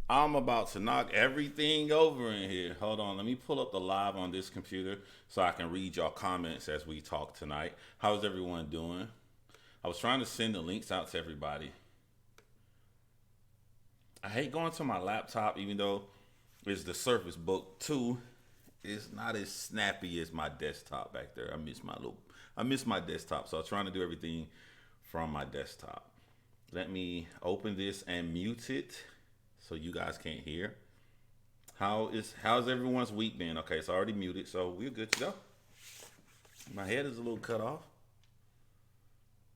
I'm about to knock everything over in here. Hold on, let me pull up the live on this computer so I can read y'all comments as we talk tonight. How's everyone doing? I was trying to send the links out to everybody. I hate going to my laptop, even though it's the Surface Book 2. It's not as snappy as my desktop back there. I miss my desktop, so I'm trying to do everything from my desktop. Let me open this and mute it so you guys can't hear. How's everyone's week been? Okay, it's already muted, so we're good to go. My head is a little cut off.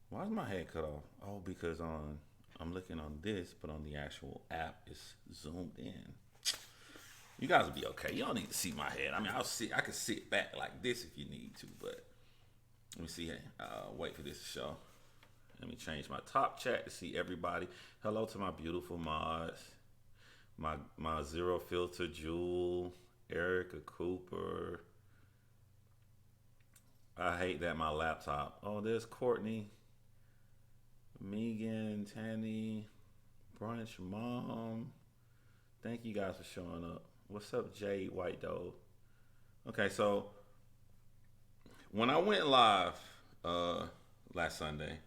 Why is my head cut off? Oh, because on I'm looking on this, but on the actual app it's zoomed in. You guys will be okay. You don't need to see my head. I mean, I can sit back like this if you need to, but let me see. Wait for this to show. Let me change my top chat to see everybody. Hello to my beautiful mods. My zero filter Jewel, Erica Cooper. I hate that my laptop. Oh, there's Courtney, Megan, Tanny, Brunch Mom. Thank you guys for showing up. What's up, Jade White Dove? Okay, so when I went live last Sunday,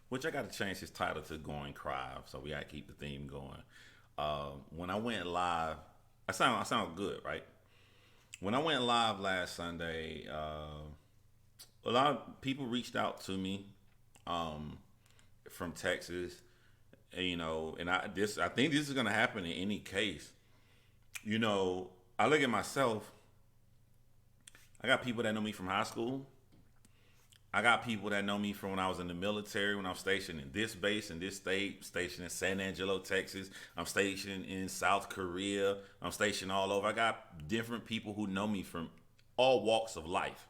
which I got to change his title to Going Chrymes, so we got to keep the theme going. When I went live, I sound good, right? When I went live last Sunday, a lot of people reached out to me um, from Texas, and I think this is gonna happen in any case. I look at myself. I got people that know me from high school. I got people that know me from when I was in the military, when I was stationed in this base, in this state, stationed in San Angelo, Texas. I'm stationed in South Korea. I'm stationed all over. I got different people who know me from all walks of life.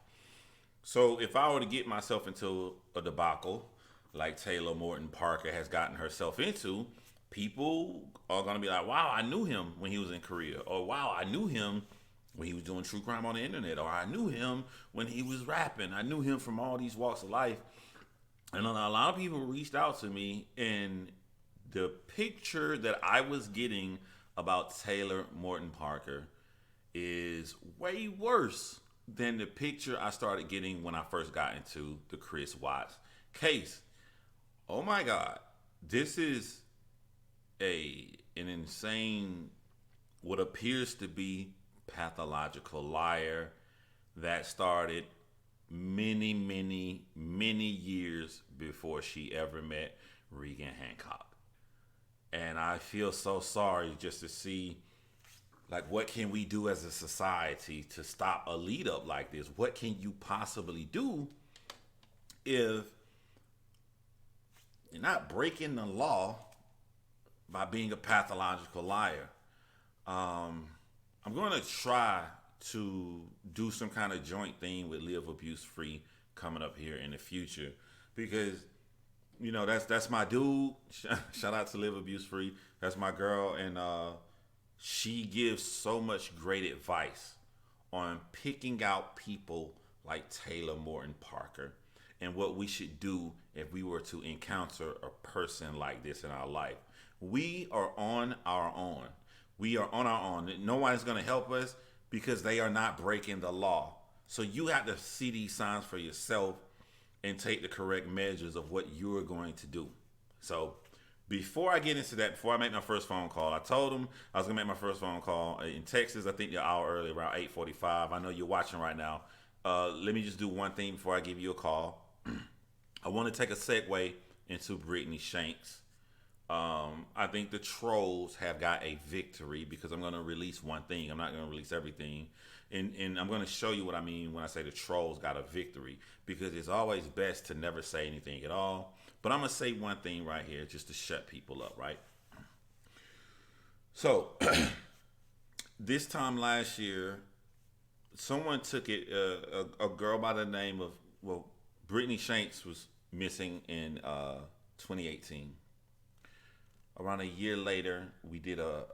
So if I were to get myself into a debacle like Taylor Morton Parker has gotten herself into, people are going to be like, wow, I knew him when he was in Korea. Or wow, I knew him when he was doing true crime on the internet. Or I knew him when he was rapping. I knew him from all these walks of life. And a lot of people reached out to me, and the picture that I was getting about Taylor Morton Parker is way worse than the picture I started getting when I first got into the Chris Watts case. Oh my God, this is a an insane, what appears to be pathological liar that started many, many, many years before she ever met Regan Hancock. And I feel so sorry just to see, like, what can we do as a society to stop a lead up like this? What can you possibly do if you're not breaking the law by being a pathological liar? Um, I'm going to try to do some kind of joint thing with Live Abuse Free coming up here in the future, because that's my dude. Shout out to Live Abuse Free. That's my girl, and she gives so much great advice on picking out people like Taylor Morton Parker and what we should do if we were to encounter a person like this in our life. We are on our own. We are on our own. No one is going to help us because they are not breaking the law. So you have to see these signs for yourself and take the correct measures of what you're going to do. So before I get into that, before I make my first phone call, I told them I was gonna make my first phone call in Texas. I think you're an hour early, around 8:45. I know you're watching right now. Let me just do one thing before I give you a call. I want to take a segue into Brittany Shanks. I think the trolls have got a victory because I'm going to release one thing. I'm not going to release everything. And I'm going to show you what I mean when I say the trolls got a victory, because it's always best to never say anything at all. But I'm going to say one thing right here just to shut people up, right? So, this time last year, someone took it, a girl by the name of, well, Brittany Shanks was missing in 2018. Around a year later, we did a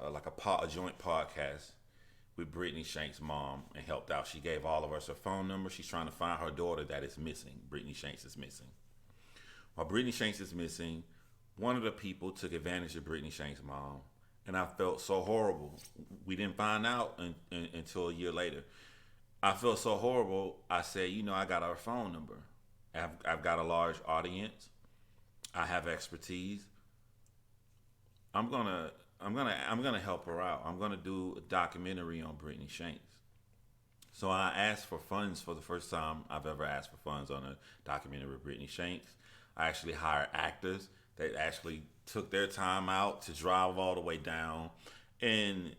joint podcast with Brittany Shanks' mom and helped out. She gave all of us her phone number. She's trying to find her daughter that is missing. Brittany Shanks is missing. While Brittany Shanks is missing, one of the people took advantage of Brittany Shanks' mom and I felt so horrible. We didn't find out until a year later. I felt so horrible. I said, I got her phone number. I've got a large audience. I have expertise. I'm gonna help her out. I'm gonna do a documentary on Brittany Shanks. So I asked for funds for the first time I've ever asked for funds on a documentary of Brittany Shanks. I actually hired actors that actually took their time out to drive all the way down, and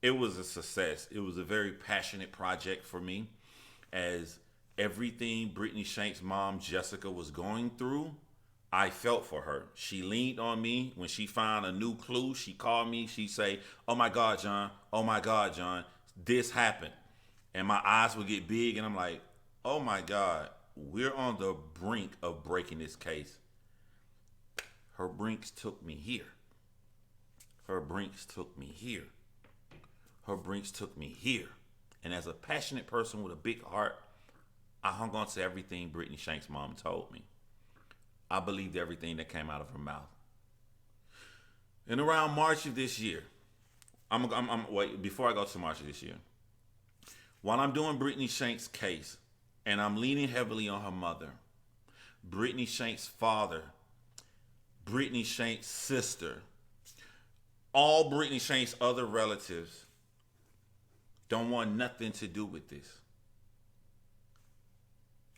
it was a success. It was a very passionate project for me, as everything Brittany Shanks' mom Jessica was going through, I felt for her. She leaned on me when she found a new clue. She called me. She say, "Oh my God, John. Oh my God, John. This happened." And my eyes would get big, and I'm like, "Oh my God, we're on the brink of breaking this case." Her brinks took me here. Her brinks took me here. Her brinks took me here. And as a passionate person with a big heart, I hung on to everything Brittany Shanks' mom told me. I believed everything that came out of her mouth. And around March of this year, wait, before I go to March of this year, while I'm doing Brittany Shanks' case, and I'm leaning heavily on her mother, Brittany Shanks' father, Brittany Shanks' sister, all Brittany Shanks' other relatives don't want nothing to do with this.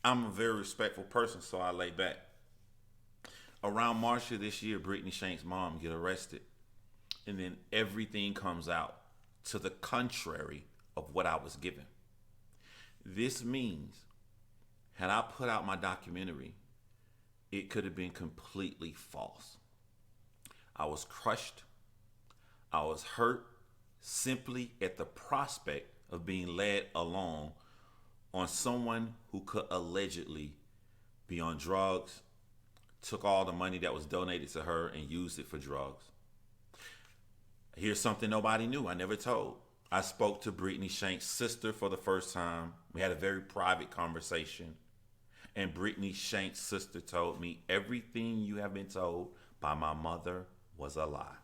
I'm a very respectful person, so I lay back. Around March of this year, Brittany Shanks' mom get arrested. And then everything comes out to the contrary of what I was given. This means, had I put out my documentary, it could have been completely false. I was crushed. I was hurt simply at the prospect of being led along on someone who could allegedly be on drugs, took all the money that was donated to her and used it for drugs. Here's something nobody knew. I never told. I spoke to Brittany Shanks' sister for the first time. We had a very private conversation. And Brittany Shanks' sister told me everything you have been told by my mother was a lie.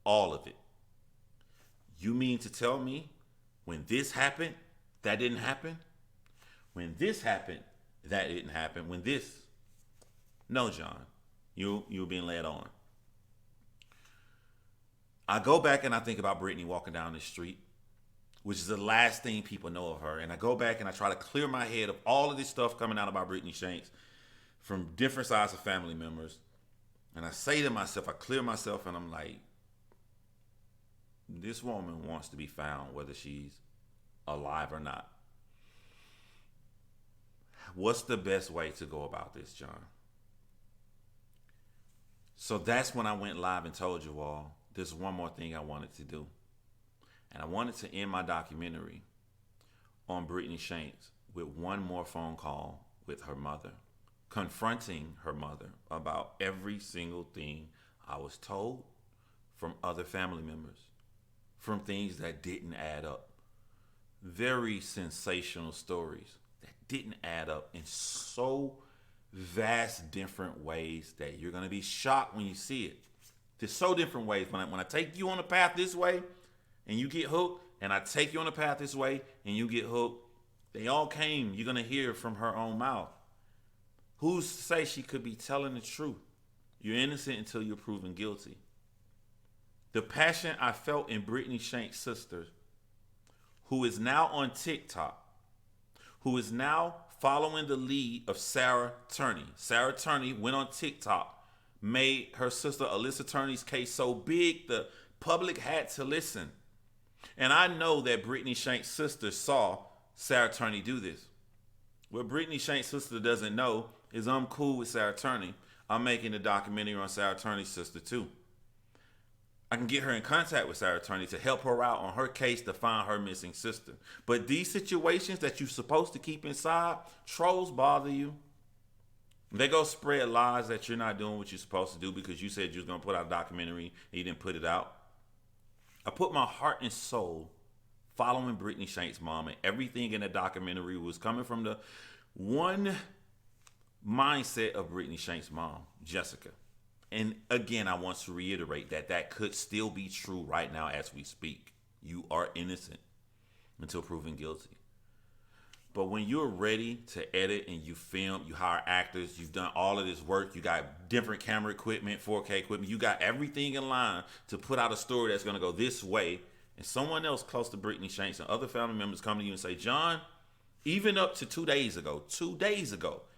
All of it. You mean to tell me when this happened, that didn't happen? When this happened, that didn't happen? When this? No, John. You're being led on. I go back and I think about Brittany walking down the street, which is the last thing people know of her. And I go back and I try to clear my head of all of this stuff coming out about Brittany Shanks from different sides of family members. And I say to myself, I clear myself, and I'm like, this woman wants to be found whether she's alive or not. What's the best way to go about this, John? So that's when I went live and told you all there's one more thing I wanted to do. And I wanted to end my documentary on Brittany Shanks with one more phone call with her mother, confronting her mother about every single thing I was told from other family members, from things that didn't add up. Very sensational stories that didn't add up in so vast different ways that you're going to be shocked when you see it. There's so different ways. When I take you on a path this way and you get hooked, and I take you on a path this way and you get hooked, they all came, you're going to hear from her own mouth. Who's to say she could be telling the truth? You're innocent until you're proven guilty. The passion I felt in Brittany Shanks' sister, who is now on TikTok, who is now following the lead of Sarah Turney. Sarah Turney went on TikTok, made her sister Alyssa Turney's case so big the public had to listen. And I know that Brittany Shanks' sister saw Sarah Turney do this. What Brittany Shanks' sister doesn't know is I'm cool with Sarah Turney. I'm making a documentary on Sarah Turney's sister too. I can get her in contact with Sarah Turney to help her out on her case to find her missing sister. But these situations that you're supposed to keep inside, trolls bother you. They go spread lies that you're not doing what you're supposed to do because you said you was going to put out a documentary and you didn't put it out. I put my heart and soul following Brittany Shanks' mom, and everything in the documentary was coming from the one mindset of Brittany Shanks' mom, Jessica. And again, I want to reiterate that that could still be true right now as we speak. You are innocent until proven guilty. But when you're ready to edit and you film, you hire actors, you've done all of this work, you got different camera equipment, 4K equipment, you got everything in line to put out a story that's going to go this way, and someone else close to Brittany Shanks and other family members come to you and say, John, even up to 2 days ago,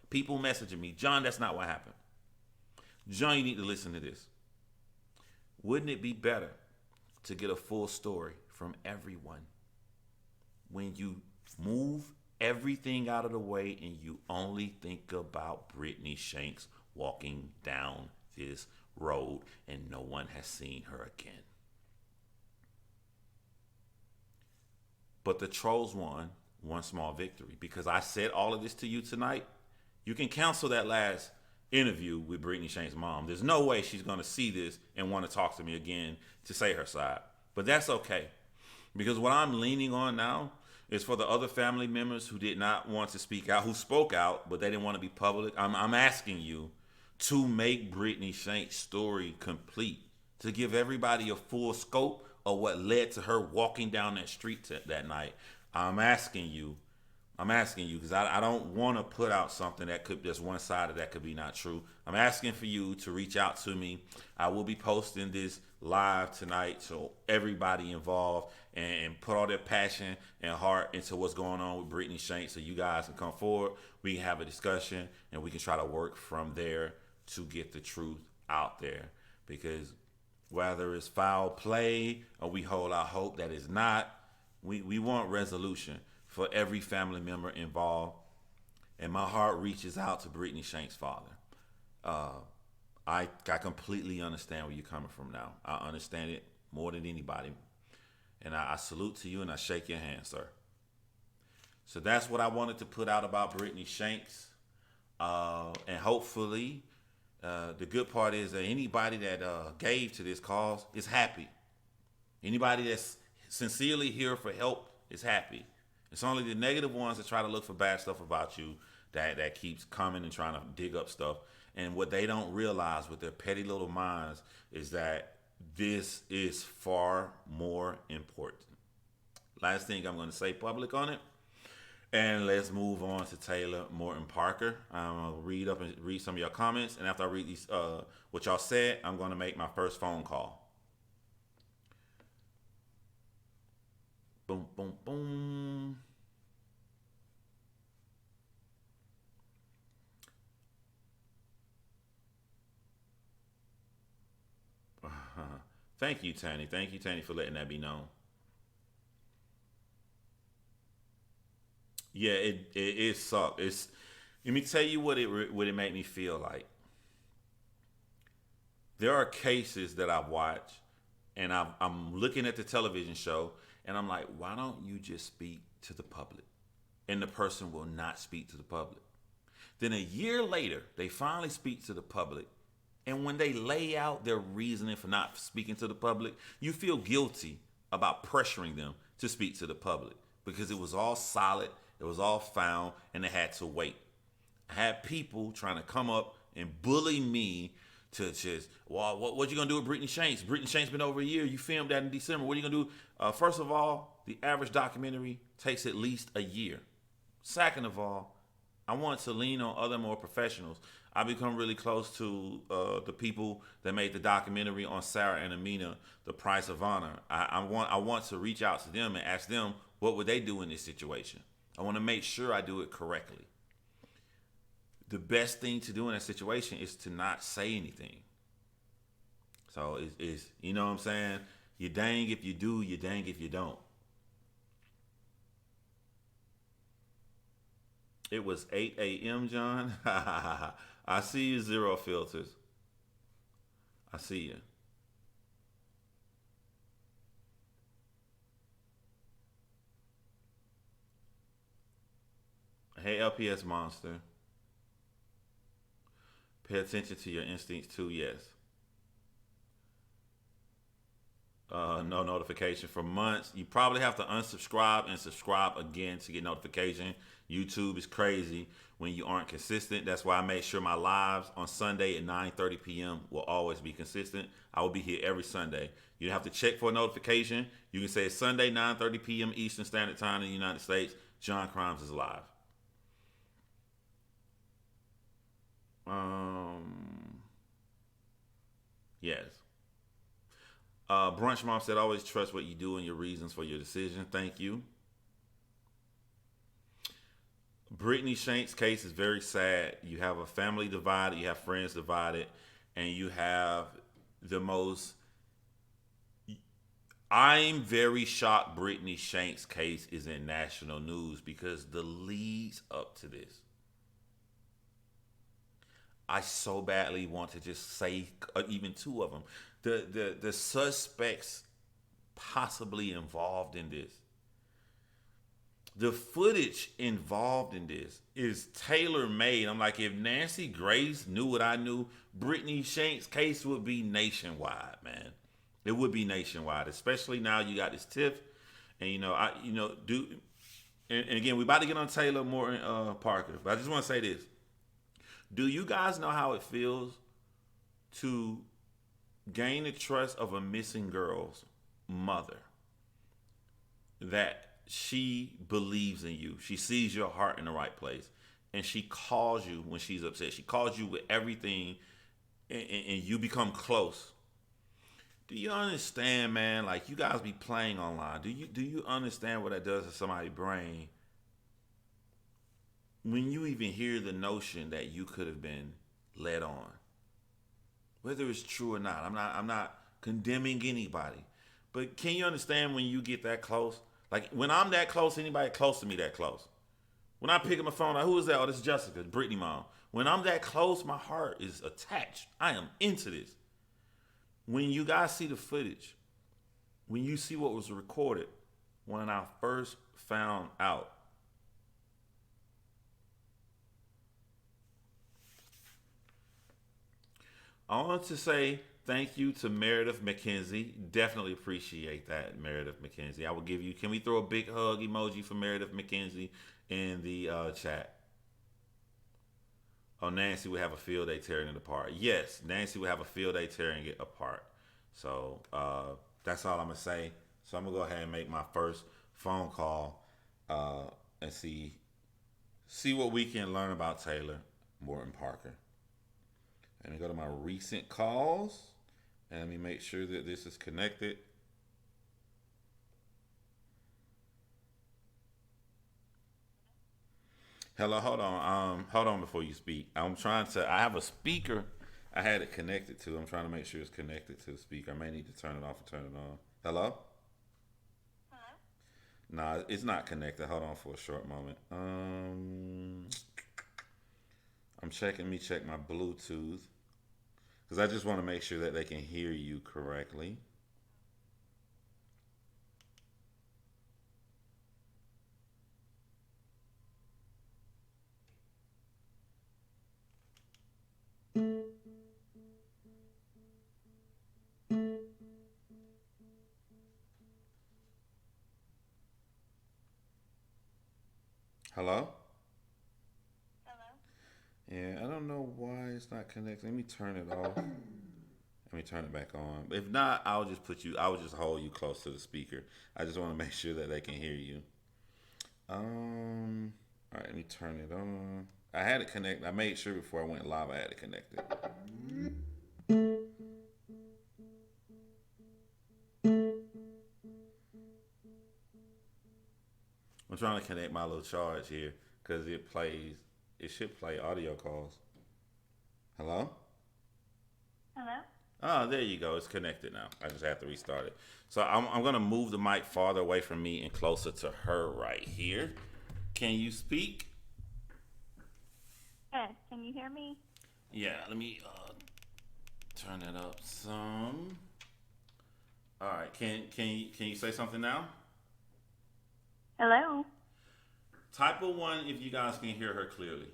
people messaging me, John, that's not what happened. John, you need to listen to this. Wouldn't it be better to get a full story from everyone when you move everything out of the way and you only think about Brittany Shanks walking down this road and no one has seen her again? But the trolls won one small victory because I said all of this to you tonight. You can cancel that last interview with Brittany Shanks' mom. There's no way she's going to see this and want to talk to me again to say her side. But that's okay. Because what I'm leaning on now is for the other family members who did not want to speak out, who spoke out, but they didn't want to be public. I'm asking you to make Brittany Shanks' story complete, to give everybody a full scope of what led to her walking down that street that night. I'm asking you because I don't want to put out something that could just one sided that could be not true. I'm asking for you to reach out to me. I will be posting this live tonight so everybody involved and put all their passion and heart into what's going on with Brittany Shanks so you guys can come forward. We can have a discussion and we can try to work from there to get the truth out there. Because whether it's foul play or we hold our hope that it's not, we want resolution for every family member involved. And my heart reaches out to Brittany Shanks' father. I completely understand where you're coming from now. I understand it more than anybody. And I salute to you and I shake your hand, sir. So that's what I wanted to put out about Brittany Shanks. And hopefully, the good part is that anybody that gave to this cause is happy. Anybody that's sincerely here for help is happy. It's only the negative ones that try to look for bad stuff about you that keeps coming and trying to dig up stuff. And what they don't realize with their petty little minds is that this is far more important. Last thing I'm going to say public on it. And let's move on to Taylor Morton Parker. I'm going to read some of your comments. And after I read these, what y'all said, I'm going to make my first phone call. Boom, boom, boom. Thank you, Tanny. Thank you, Tanny, for letting that be known. Yeah, it sucked. Let me tell you what it made me feel like. There are cases that I've watched, and I'm looking at the television show, and I'm like, why don't you just speak to the public? And the person will not speak to the public. Then a year later, they finally speak to the public. And when they lay out their reasoning for not speaking to the public, you feel guilty about pressuring them to speak to the public because it was all solid, it was all found, and they had to wait. I had people trying to come up and bully me to just, well, what you gonna do with Brittany Shanks? Brittany Shanks been over a year. You filmed that in December. What are you gonna do? First of all, the average documentary takes at least a year. Second of all, I want to lean on other more professionals. I become really close to the people that made the documentary on Sarah and Amina, The Price of Honor. I want to reach out to them and ask them what would they do in this situation. I want to make sure I do it correctly. The best thing to do in that situation is to not say anything. So it's you know what I'm saying? You dang if you do, you dang if you don't. It was 8 a.m., John. I see you, Zero Filters. I see you. Hey, LPS Monster. Pay attention to your instincts too, yes. no notification for months. You probably have to unsubscribe and subscribe again to get notification. YouTube is crazy when you aren't consistent. That's why I make sure my lives on Sunday at 9:30 p.m. will always be consistent. I will be here every Sunday. You don't have to check for a notification. You can say it's Sunday, 9:30 p.m. Eastern Standard Time in the United States. John Chrymes is live. Yes. Brunch Mom said, always trust what you do and your reasons for your decision. Thank you. Brittany Shank's case is very sad. You have a family divided, you have friends divided, and you have the most. I'm very shocked Brittany Shank's case is in national news because the leads up to this, I so badly want to just say even two of them. The suspects possibly involved in this. The footage involved in this is tailor made. I'm like, if Nancy Grace knew what I knew, Brittany Shank's case would be nationwide, man. It would be nationwide, especially now you got this TIFF, and and again, we about to get on Taylor Morton Parker, but I just want to say this: do you guys know how it feels to gain the trust of a missing girl's mother? That she believes in you. She sees your heart in the right place. And she calls you when she's upset. She calls you with everything, and you become close. Do you understand, man? Like, you guys be playing online. Do you understand what that does to somebody's brain? When you even hear the notion that you could have been led on. Whether it's true or not. I'm not condemning anybody. But can you understand when you get that close? Like, when I'm that close, anybody close to me that close. When I pick up my phone, like, who is that? Oh, this is Jessica, Brittany mom. When I'm that close, my heart is attached. I am into this. When you guys see the footage, when you see what was recorded, when I first found out, I want to say thank you to Meredith McKenzie. Definitely appreciate that, Meredith McKenzie. I will give you, can we throw a big hug emoji for Meredith McKenzie in the chat? Oh, Nancy would have a field day tearing it apart. Yes, Nancy would have a field day tearing it apart. So that's all I'm going to say. So I'm going to go ahead and make my first phone call and see what we can learn about Taylor Morton Parker. Let me go to my recent calls and let me make sure that this is connected. Hello, hold on before you speak. I have a speaker I had it connected to. I'm trying to make sure it's connected to the speaker. I may need to turn it off or turn it on. Hello? Nah, it's not connected. Hold on for a short moment. Let me check my Bluetooth. Because I just want to make sure that they can hear you correctly. Hello? Yeah, I don't know why it's not connected. Let me turn it off. Let me turn it back on. If not, I will just hold you close to the speaker. I just want to make sure that they can hear you. All right, let me turn it on. I had it connected. I made sure before I went live I had it connected. I'm trying to connect my little charge here because it should play audio calls. Hello? Hello? Oh, there you go. It's connected now. I just have to restart it. So I'm going to move the mic farther away from me and closer to her right here. Can you speak? Yes. Can you hear me? Yeah, let me turn it up some. All right. Can you say something now? Hello? Type of 1 if you guys can hear her clearly.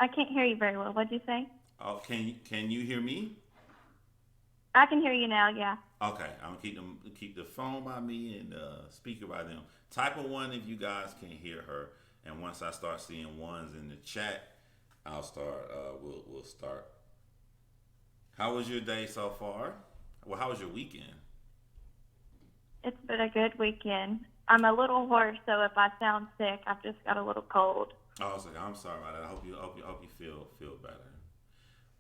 I can't hear you very well. What'd you say? Oh, can you hear me? I can hear you now, yeah. Okay, I'm gonna keep the phone by me and speaker by them. Type a one if you guys can hear her, and once I start seeing ones in the chat, I'll start. We'll start. How was your day so far? Well, how was your weekend? It's been a good weekend. I'm a little hoarse, so if I sound sick, I've just got a little cold. Oh, so I'm sorry about that. I hope you feel better.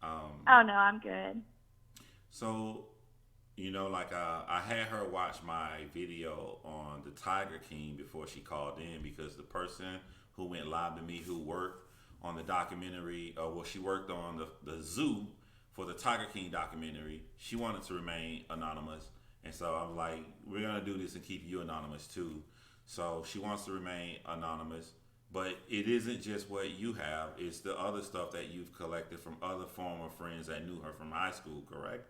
Um, Oh, no, I'm good. so like I had her watch my video on the Tiger King before she called in because the person who went live to me who worked on the documentary, she worked on the zoo for the Tiger King documentary. She wanted to remain anonymous, and so I'm like, we're gonna do this and keep you anonymous too. So she wants to remain anonymous, but it isn't just what you have; it's the other stuff that you've collected from other former friends that knew her from high school. Correct?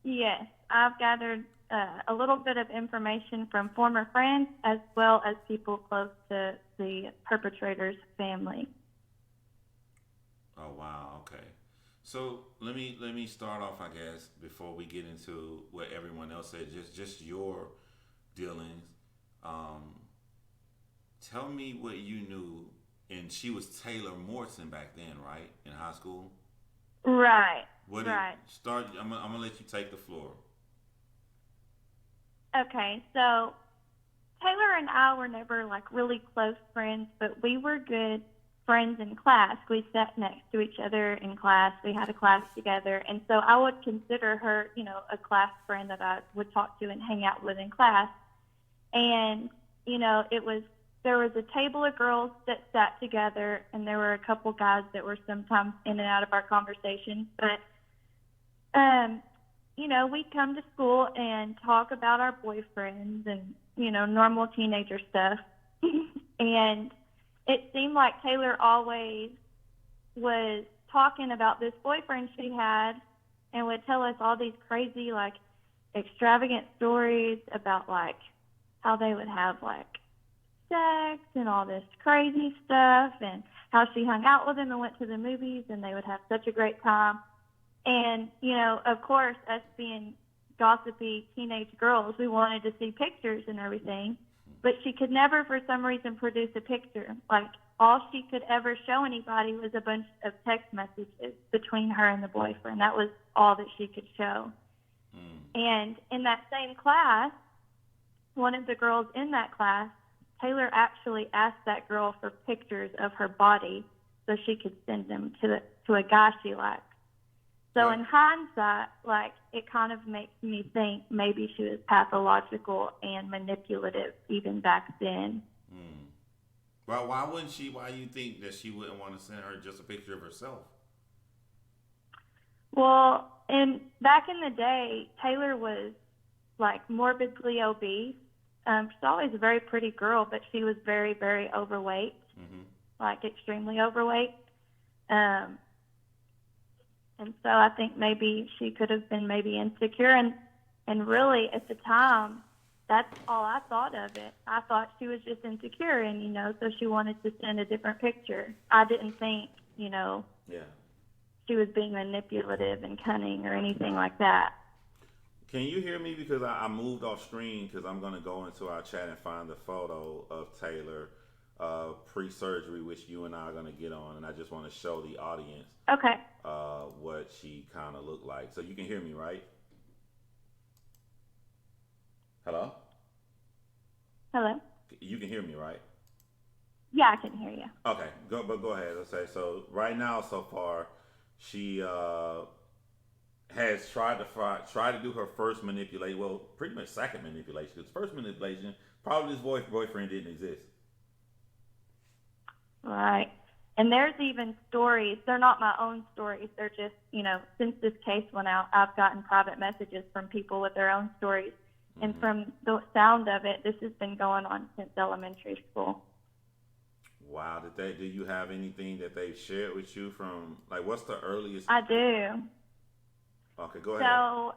Yes, I've gathered a little bit of information from former friends as well as people close to the perpetrator's family. Oh wow, okay. So let me start off, I guess, before we get into what everyone else said. Just your dealings. Um, Tell me what you knew. And she was Taylor Morton back then, right? In high school. Right, What did right. start? I'm gonna let you take the floor. Okay, so Taylor and I were never like really close friends, but we were good friends in class. We sat next to each other in class. We had a class together. And so I would consider her, a class friend that I would talk to and hang out with in class. And, there was a table of girls that sat together, and there were a couple guys that were sometimes in and out of our conversation. But we'd come to school and talk about our boyfriends and, normal teenager stuff. And it seemed like Taylor always was talking about this boyfriend she had and would tell us all these crazy, like, extravagant stories about, like, how they would have, like, sex and all this crazy stuff and how she hung out with him and went to the movies and they would have such a great time. And, of course, us being gossipy teenage girls, we wanted to see pictures and everything. But she could never, for some reason, produce a picture. Like, all she could ever show anybody was a bunch of text messages between her and the boyfriend. That was all that she could show. And in that same class, one of the girls in that class, Taylor actually asked that girl for pictures of her body so she could send them to a guy she liked. So in hindsight, like, it kind of makes me think maybe she was pathological and manipulative even back then. Well, why wouldn't she? Why you think that she wouldn't want to send her just a picture of herself? Well, and back in the day, Taylor was like morbidly obese. She's always a very pretty girl, but she was very, very overweight, like extremely overweight. And so I think maybe she could have been maybe insecure. And really, at the time, that's all I thought of it. I thought she was just insecure, and, so she wanted to send a different picture. I didn't think, Yeah. she was being manipulative and cunning or anything like that. Can you hear me? Because I moved off screen because I'm going to go into our chat and find the photo of Taylor pre-surgery, which you and I are going to get on. And I just want to show the audience Okay. what she kind of looked like. So you can hear me, right? Hello? Hello? You can hear me, right? Yeah, I can hear you. Okay, go ahead. Let's say so. Right now, so far, she has tried to do her first manipulation. Well, pretty much second manipulation. Because first manipulation, probably this boyfriend didn't exist. Right. And there's even stories. They're not my own stories. They're just, since this case went out, I've gotten private messages from people with their own stories. And from the sound of it, this has been going on since elementary school. Wow. Do you have anything that they've shared with you from, like, what's the earliest? I do. Okay, go ahead. So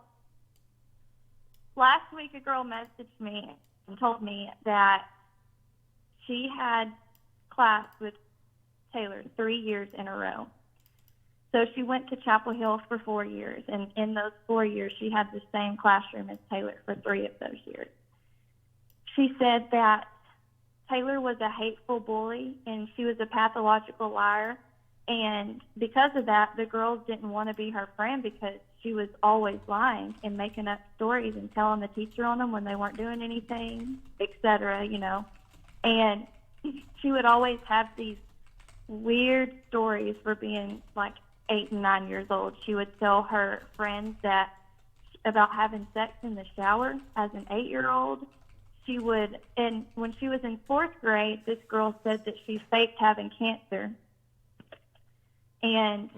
last week, a girl messaged me and told me that she had class with Taylor 3 years in a row. So she went to Chapel Hill for 4 years, and in those 4 years, she had the same classroom as Taylor for 3 of those years. She said that Taylor was a hateful bully, and she was a pathological liar. And because of that, the girls didn't want to be her friend because she was always lying and making up stories and telling the teacher on them when they weren't doing anything, etc., you know. And she would always have these weird stories for being like 8 and 9 years old. She would tell her friends that about having sex in the shower as an 8-year-old. She would, and when she was in 4th grade, this girl said that she faked having cancer. And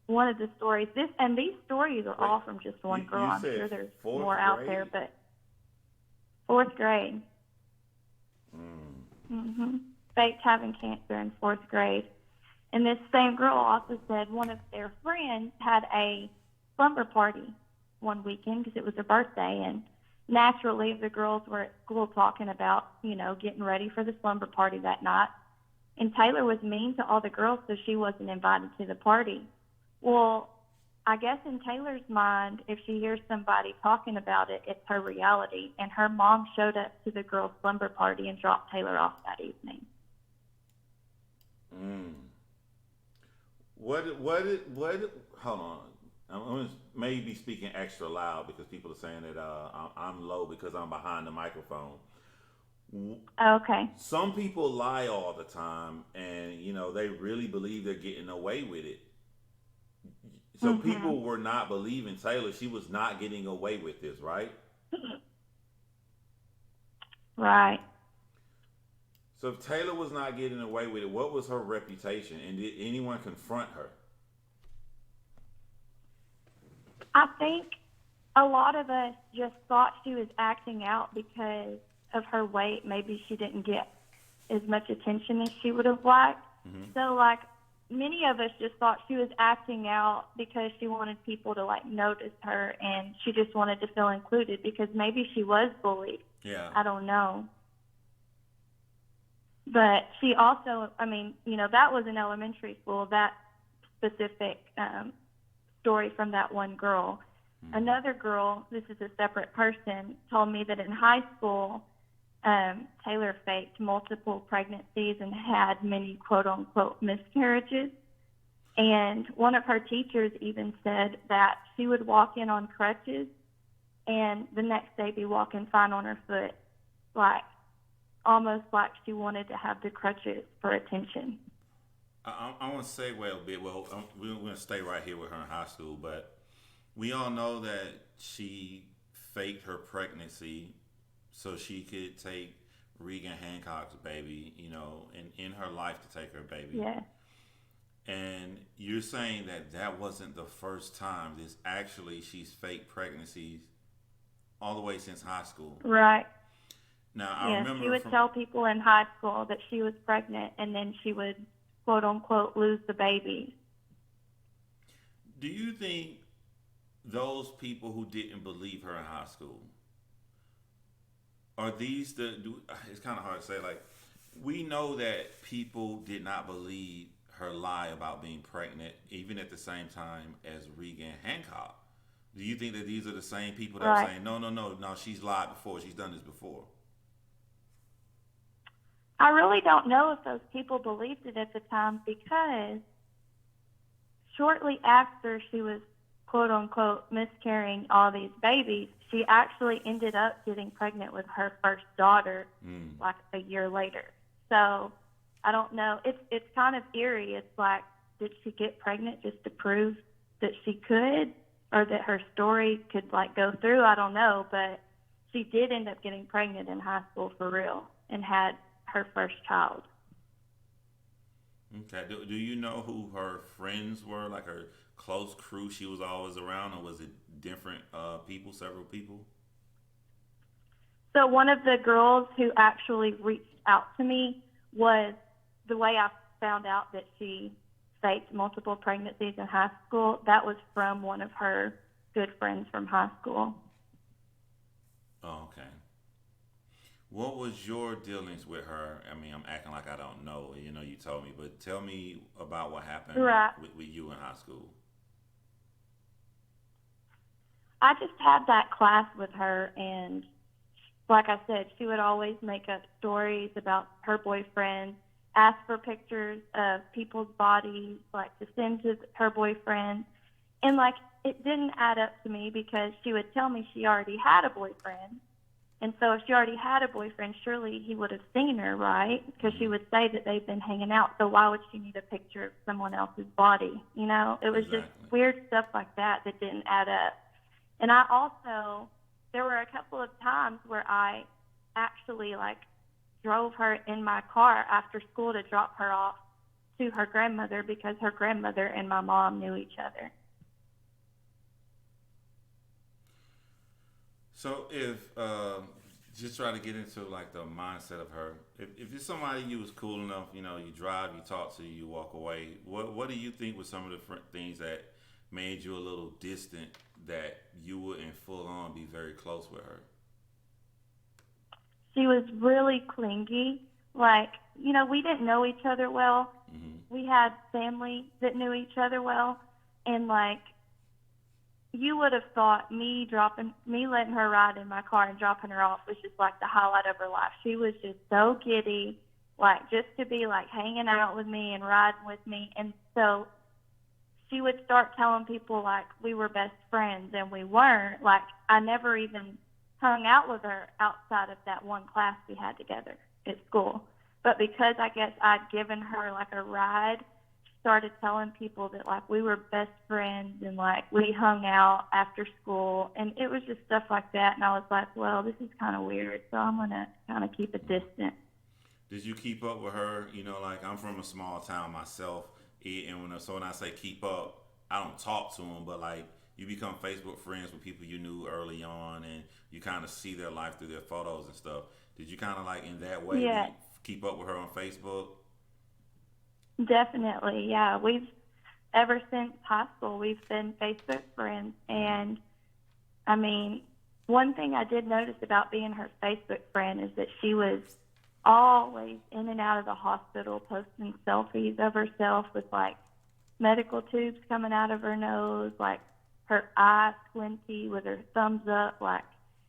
one of the stories, these stories are all from just one girl. I'm sure there's more out there, but 4th grade. Faked having cancer in 4th grade. And this same girl also said one of their friends had a slumber party one weekend because it was her birthday, and naturally the girls were at school talking about, you know, getting ready for the slumber party that night. And Taylor was mean to all the girls, so she wasn't invited to the party. Well, I guess in Taylor's mind, if she hears somebody talking about it, it's her reality. And her mom showed up to the girls' slumber party and dropped Taylor off that evening. Hold on. I'm maybe speaking extra loud because people are saying that I'm low because I'm behind the microphone. Okay. Some people lie all the time, and you know they really believe they're getting away with it. So people were not believing Taylor. She was not getting away with this, right? Right. So if Taylor was not getting away with it, what was her reputation, and did anyone confront her? I think a lot of us just thought she was acting out because of her weight. Maybe she didn't get as much attention as she would have liked. So, like, many of us just thought she was acting out because she wanted people to, like, notice her, and she just wanted to feel included because maybe she was bullied. Yeah. I don't know. But she also, I mean, you know, that was in elementary school, that specific story from that one girl. Another girl, this is a separate person, told me that in high school, Taylor faked multiple pregnancies and had many quote-unquote miscarriages. And one of her teachers even said that she would walk in on crutches and the next day be walking fine on her foot, like almost like she wanted to have the crutches for attention. I want to segue a bit. Well, we're going to stay right here with her in high school, but we all know that she faked her pregnancy so she could take Regan Hancock's baby, you know, and in her life to take her baby. Yeah. And you're saying that that wasn't the first time. This actually, she's faked pregnancies all the way since high school. Right. Now, I remember she would tell people in high school that she was pregnant, and then she would, quote unquote, lose the baby. Do you think those people who didn't believe her in high school, are these it's kind of hard to say, like, we know that people did not believe her lie about being pregnant, even at the same time as Regan Hancock. Do you think that these are the same people that are saying, no, she's lied before, she's done this before? I really don't know if those people believed it at the time, because shortly after she was, quote unquote, miscarrying all these babies, she actually ended up getting pregnant with her first daughter like a year later. So I don't know. It's kind of eerie. It's like, did she get pregnant just to prove that she could, or that her story could, like, go through? I don't know, but she did end up getting pregnant in high school for real and had her first child. Okay. Do you know who her friends were, like her close crew she was always around, or was it different people, several people? So one of the girls who actually reached out to me was, the way I found out that she faked multiple pregnancies in high school, that was from one of her good friends from high school. Oh, okay. What was your dealings with her? I mean, I'm acting like I don't know. You know, you told me, but tell me about what happened Right. with you in high school. I just had that class with her, and like I said, she would always make up stories about her boyfriend, ask for pictures of people's bodies, like to send to her boyfriend. And like it didn't add up to me because she would tell me she already had a boyfriend. And so if she already had a boyfriend, surely he would have seen her, right? Because she Hmm. would say that they've been hanging out. So why would she need a picture of someone else's body? You know, it was just Exactly. weird stuff like that that didn't add up. And I also, there were a couple of times where I actually like drove her in my car after school to drop her off to her grandmother because her grandmother and my mom knew each other. So if just try to get into like the mindset of her. If it's somebody you was cool enough, you know, you drive, you talk to, you walk away. What do you think was some of the things that made you a little distant that you wouldn't full on be very close with her? She was really clingy. Like, you know, we didn't know each other well. Hmm. We had family that knew each other well. And like, you would have thought me letting her ride in my car and dropping her off was just like the highlight of her life. She was just so giddy, like just to be like hanging out with me and riding with me. And so she would start telling people like we were best friends and we weren't. Like I never even hung out with her outside of that one class we had together at school. But because I guess I'd given her like a ride, she started telling people that like we were best friends and like we hung out after school and it was just stuff like that and I was like, well, this is kind of weird, so I'm going to kind of keep a distance. Did you keep up with her? You know, like I'm from a small town myself, and when I say keep up, I don't talk to them, but like you become Facebook friends with people you knew early on, and you kind of see their life through their photos and stuff. Did you kind of like in that way Yeah, keep up with her on Facebook? definitely. Yeah, we've ever since high school we've been Facebook friends Hmm. and I mean, one thing I did notice about being her Facebook friend is that she was always in and out of the hospital posting selfies of herself with like medical tubes coming out of her nose, like her eye squinty with her thumbs up, like,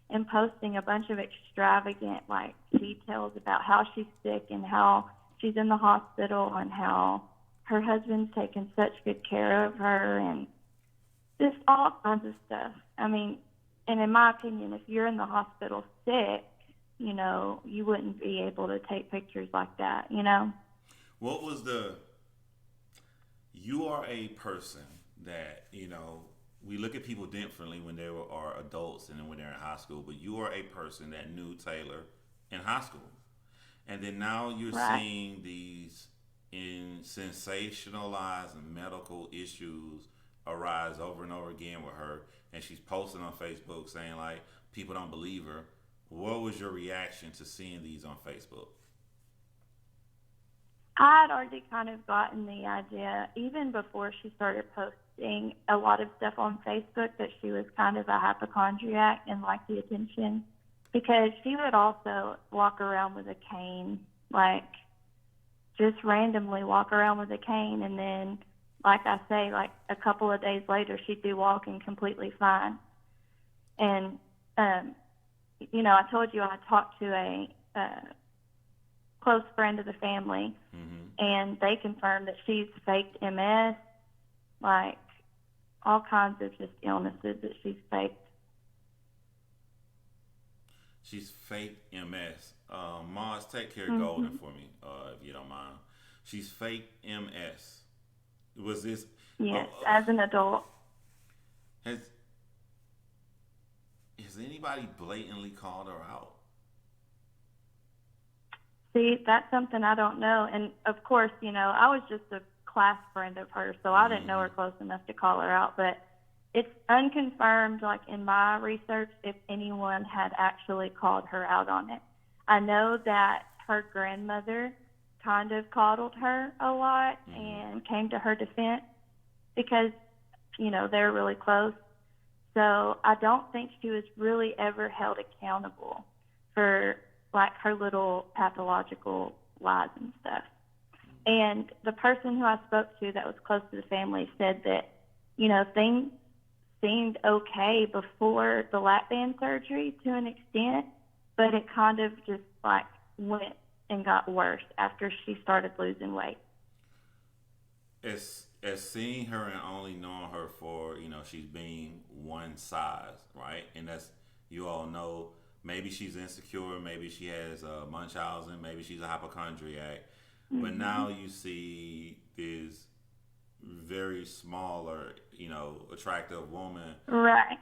and posting a bunch of extravagant, like, details about how she's sick and how she's in the hospital and how her husband's taking such good care of her and just all kinds of stuff. I mean, and in my opinion, if you're in the hospital sick, you know, you wouldn't be able to take pictures like that, you know? What was the you are a person that we look at people differently when are adults and then when they're in high school, but you are a person that knew Taylor in high school, and then now you're Right. seeing these in sensationalized medical issues arise over and over again with her, and she's posting on Facebook saying like people don't believe her. What was your reaction to seeing these on Facebook? I had already kind of gotten the idea, even before she started posting a lot of stuff on Facebook, that she was kind of a hypochondriac and liked the attention because she would also walk around with a cane, like just randomly walk around with a cane. And then, like I say, like a couple of days later, she'd be walking completely fine. And, um, you know, I told you I talked to a close friend of the family, Mm-hmm. and they confirmed that she's faked MS, like all kinds of just illnesses that she's faked. She's fake MS. Mars, take care of Golden Hmm. for me, if you don't mind. She's fake MS. Was this? Yes, Oh, as an adult. has has anybody blatantly called her out? See, that's something I don't know. And of course, you know, I was just a class friend of hers, so I didn't know Mm-hmm. her close enough to call her out. But it's unconfirmed, like in my research, if anyone had actually called her out on it. I know that her grandmother kind of coddled her a lot Mm-hmm. and came to her defense because, you know, they're really close. So I don't think she was really ever held accountable for like her little pathological lies and stuff. And the person who I spoke to that was close to the family said that, things seemed okay before the lap band surgery to an extent, but it kind of just like went and got worse after she started losing weight. As seeing her and only knowing her for, she's being one size, right? And that's, you all know, maybe she's insecure, maybe she has Munchausen, maybe she's a hypochondriac, but now you see this very smaller, attractive woman. Right.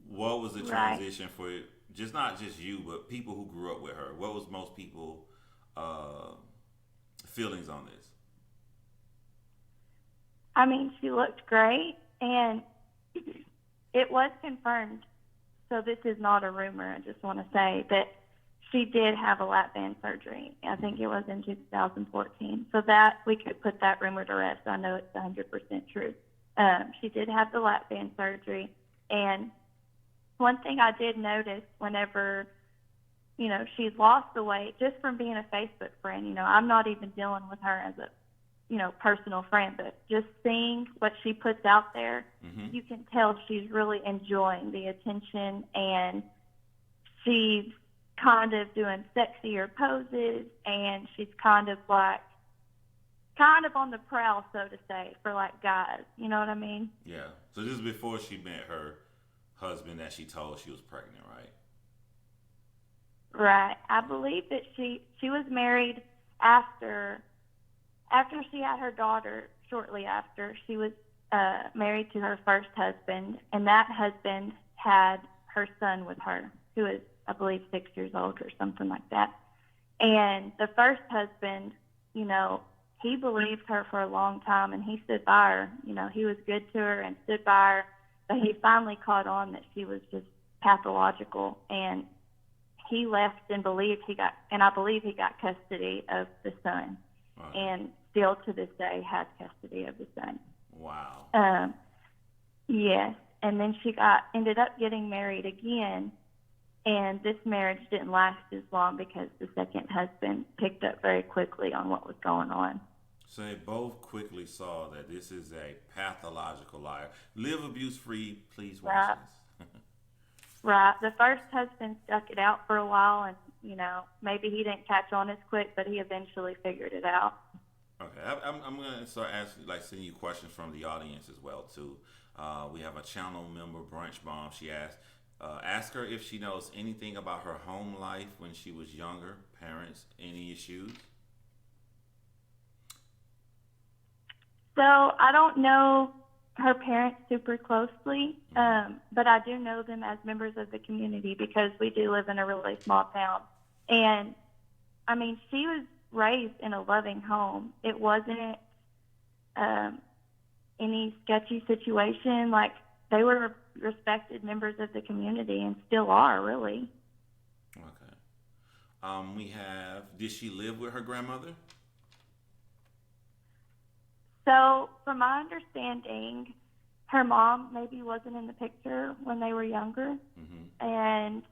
What was the transition for just not just you, but people who grew up with her? What was most people feelings on this? I mean, she looked great, and it was confirmed. So this is not a rumor. I just want to say that she did have a lap band surgery. I think it was in 2014. So that we could put that rumor to rest. I know it's 100% true. She did have the lap band surgery. And one thing I did notice whenever, she's lost the weight, just from being a Facebook friend, I'm not even dealing with her as a, personal friend, but just seeing what she puts out there, you can tell she's really enjoying the attention, and she's kind of doing sexier poses, and she's kind of on the prowl, so to say, for like guys. You know what I mean? Yeah. So this is before she met her husband that she told she was pregnant, right? Right. I believe that she was married after she had her daughter. Shortly after, she was married to her first husband, and that husband had her son with her, who is, I believe, 6 years old or something like that. And the first husband, he believed her for a long time, and he stood by her. He was good to her and stood by her, but he finally caught on that she was just pathological, and he left and I believe he got custody of the son, and still to this day has custody of the son. Wow. Yes. And then she ended up getting married again, and this marriage didn't last as long because the second husband picked up very quickly on what was going on. So they both quickly saw that this is a pathological liar. Live abuse free, please watch this. Right. The first husband stuck it out for a while, and, maybe he didn't catch on as quick, but he eventually figured it out. Okay. I'm going to start asking, sending you questions from the audience as well, too. We have a channel member, Brunch Bomb. She asked, ask her if she knows anything about her home life when she was younger, parents, any issues? So I don't know her parents super closely, but I do know them as members of the community because we do live in a really small town. And, I mean, she was raised in a loving home. It wasn't any sketchy situation. Like, they were respected members of the community and still are, really. Okay. Did she live with her grandmother? So, from my understanding, her mom maybe wasn't in the picture when they were younger, and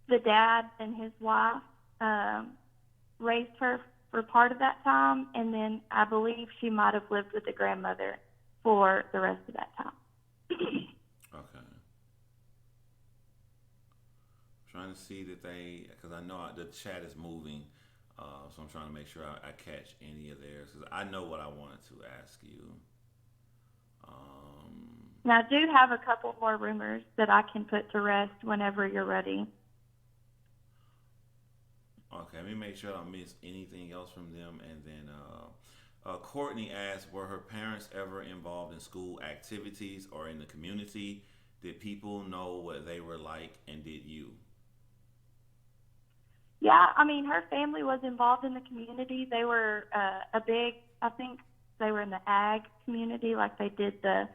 the dad and his wife raised her for part of that time, and then I believe she might have lived with the grandmother for the rest of that time. Okay. I'm trying to see that because I know the chat is moving. So I'm trying to make sure I catch any of theirs because I know what I wanted to ask you. Now, I do have a couple more rumors that I can put to rest whenever you're ready. Okay, let me make sure I don't miss anything else from them. And then Courtney asked, were her parents ever involved in school activities or in the community? Did people know what they were like, and did you? Yeah, I mean, her family was involved in the community. They were I think they were in the ag community, like they did the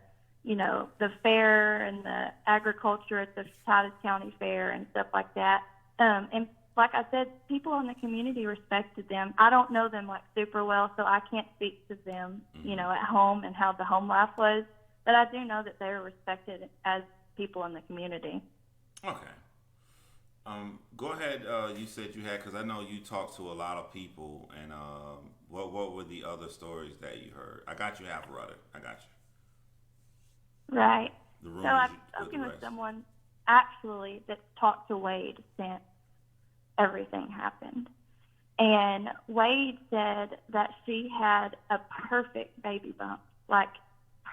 fair and the agriculture at the Titus County Fair and stuff like that. And like I said, people in the community respected them. I don't know them super well, so I can't speak to them, at home and how the home life was. But I do know that they were respected as people in the community. Okay. Go ahead. You said you had, because I know you talked to a lot of people, and what were the other stories that you heard? I got you half rudder. I got Right. you. The So rumors I've with the spoken with rest. someone actually that's talked to Wade since everything happened. And Wade said that she had a perfect baby bump, like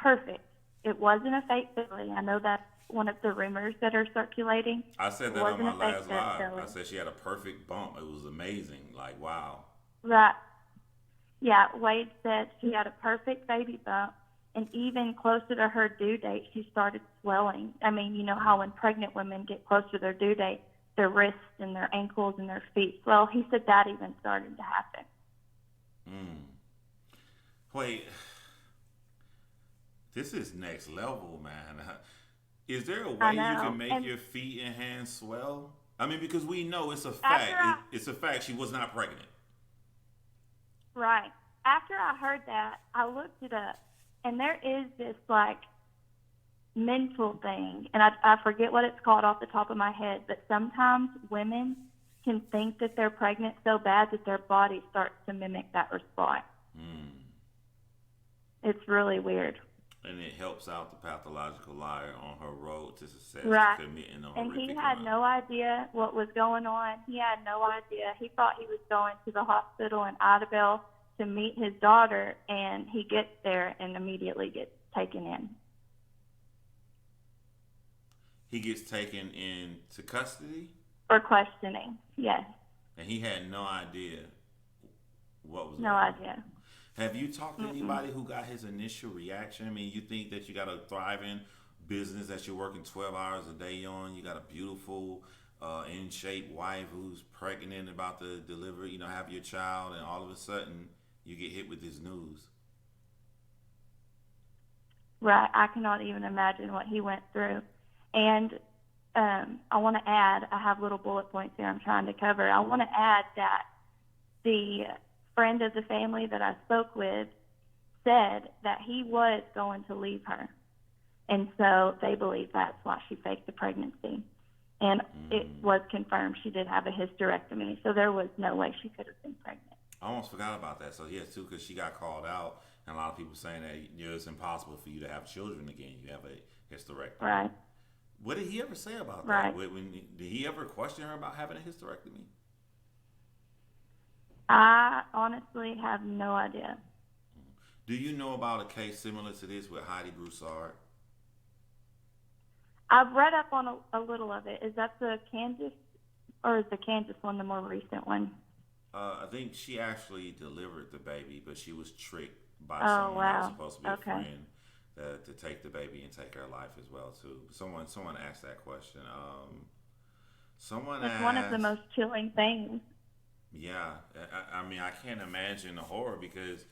perfect. It wasn't a fake belly. I know that's one of the rumors that are circulating. I said It that on wasn't my a fake last live. I belly. said she had a perfect bump. It was amazing. Like, wow. Right. Yeah, Wade said she had a perfect baby bump, and even closer to her due date, she started swelling. I mean, you know how when pregnant women get close to their due date, their wrists and their ankles and their feet swell. He said that even started to happen. Mm. Wait, this is next level, man. Is there a I way you know. can make And your feet and hands swell? I mean, because we know it's a after fact. I, It's a fact she was not pregnant. right, after I heard that, I looked it up, and there is this like mental thing, and I forget what it's called off the top of my head, but sometimes women can think that they're pregnant so bad that their body starts to mimic that response. Mm. It's really weird. And it helps out the pathological liar on her road to success Right. to committing a And he horrific had crime. no idea what was going on. He had no idea. He thought he was going to the hospital in Idabel to meet his daughter, and he gets there and immediately gets taken in He gets taken into custody, for questioning. Yes, and he had no idea what was no going on. idea. Have you talked to Mm-mm. anybody who got his initial reaction? I mean, you think that you got a thriving business that you're working 12 hours a day on. You got a beautiful, in shape wife who's pregnant and about to deliver, have your child, and all of a sudden you get hit with this news. Right. I cannot even imagine what he went through. And I want to add, I have little bullet points here I'm trying to cover. I want to add that the friend of the family that I spoke with said that he was going to leave her. And so they believe that's why she faked the pregnancy. And it Mm. was confirmed she did have a hysterectomy, so there was no way she could have been pregnant. I almost forgot about that. So, yes, too, because she got called out, and a lot of people saying that it's impossible for you to have children again. You have a hysterectomy. Right, What did he ever say about that? right. Did he ever question her about having a hysterectomy? I honestly have no idea. Do you know about a case similar to this with Heidi Broussard? I've read up on a little of it. Is that the Kansas, or is the Kansas one the more recent one? I think she actually delivered the baby, but she was tricked by Oh, someone that was wow. supposed to be a Okay. friend to take the baby and take her life as well too. Someone asked that question. Someone It's one of the asked, most chilling things. yeah. I mean, I can't imagine the horror because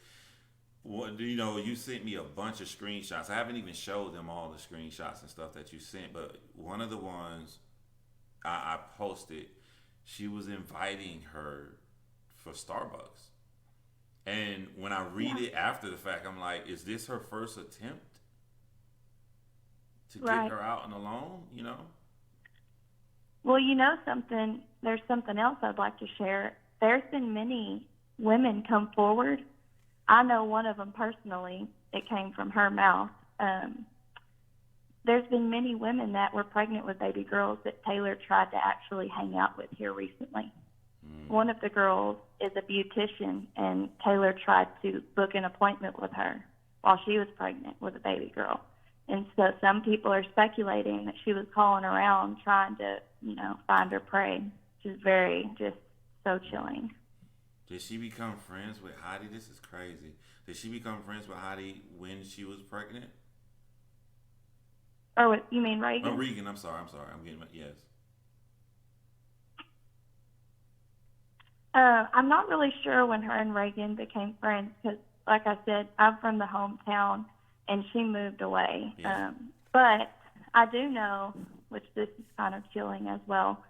you sent me a bunch of screenshots. I haven't even showed them all the screenshots and stuff that you sent, but one of the ones I posted, she was inviting her for Starbucks. And when I read Yeah, it after the fact, I'm like, is this her first attempt to get right. her out and alone? Well, you know something, there's something else I'd like to share. There's been many women come forward. I know one of them personally. It came from her mouth. Um, there's been many women that were pregnant with baby girls that Taylor tried to actually hang out with here recently. Mm. One of the girls is a beautician, and Taylor tried to book an appointment with her while she was pregnant with a baby girl. And so some people are speculating that she was calling around trying to, find her prey, which is very just so chilling. Did she become friends with Heidi? This is crazy. Did she become friends with Heidi when she was pregnant? Or what, you mean Oh, Reagan? Regan. I'm sorry. I'm getting yes. I'm not really sure when her and Reagan became friends because, like I said, I'm from the hometown and she moved away. Yeah. But I do know, which this is kind of chilling as well,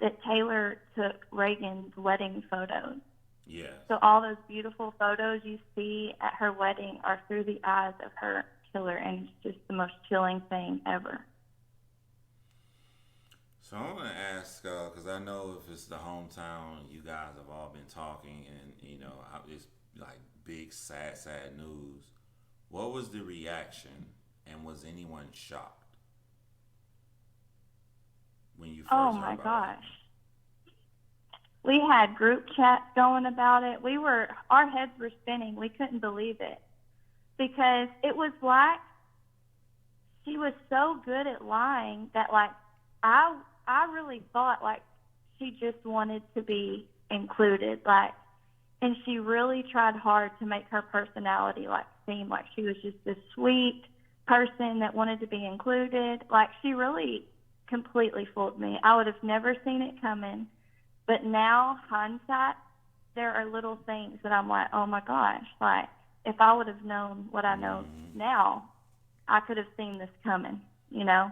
that Taylor took Reagan's wedding photos. Yes. So all those beautiful photos you see at her wedding are through the eyes of her killer, and it's just the most chilling thing ever. So I want to ask, because I know if it's the hometown, you guys have all been talking, and it's like big, sad, sad news. What was the reaction, and was anyone shocked when you Oh first heard my about what gosh. happened? We had group chats going about it. Our heads were spinning. We couldn't believe it because it was like she was so good at lying that like I really thought like she just wanted to be included, like, and she really tried hard to make her personality like seem like she was just this sweet person that wanted to be included. Like she really completely fooled me. I would have never seen it coming. But now, hindsight, there are little things that I'm like, oh my gosh, like if I would have known what I know Mm-hmm. now, I could have seen this coming, you know,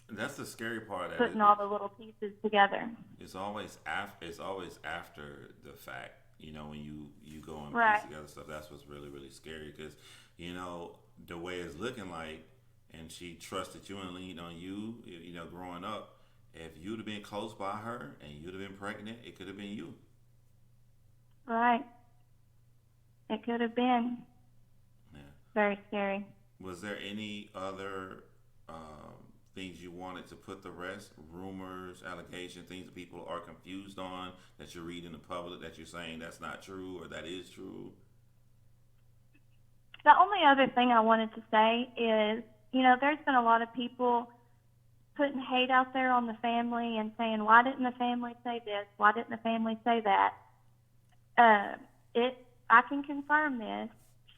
That's the scary part. That putting all the little pieces together. it's always after the fact. When you go and piece Right, together stuff. That's what's really really scary because you know the way it's looking like, and she trusted you and leaned on you. Growing up, if you'd have been close by her and you'd have been pregnant, it could have been you. right. It could have been Yeah. very scary. Was there any other things you wanted to put the rest? Rumors, allegations, things that people are confused on that you read in the public that you're saying that's not true or that is true? The only other thing I wanted to say is, there's been a lot of people putting hate out there on the family and saying, why didn't the family say this? Why didn't the family say that? Uh, I can confirm this.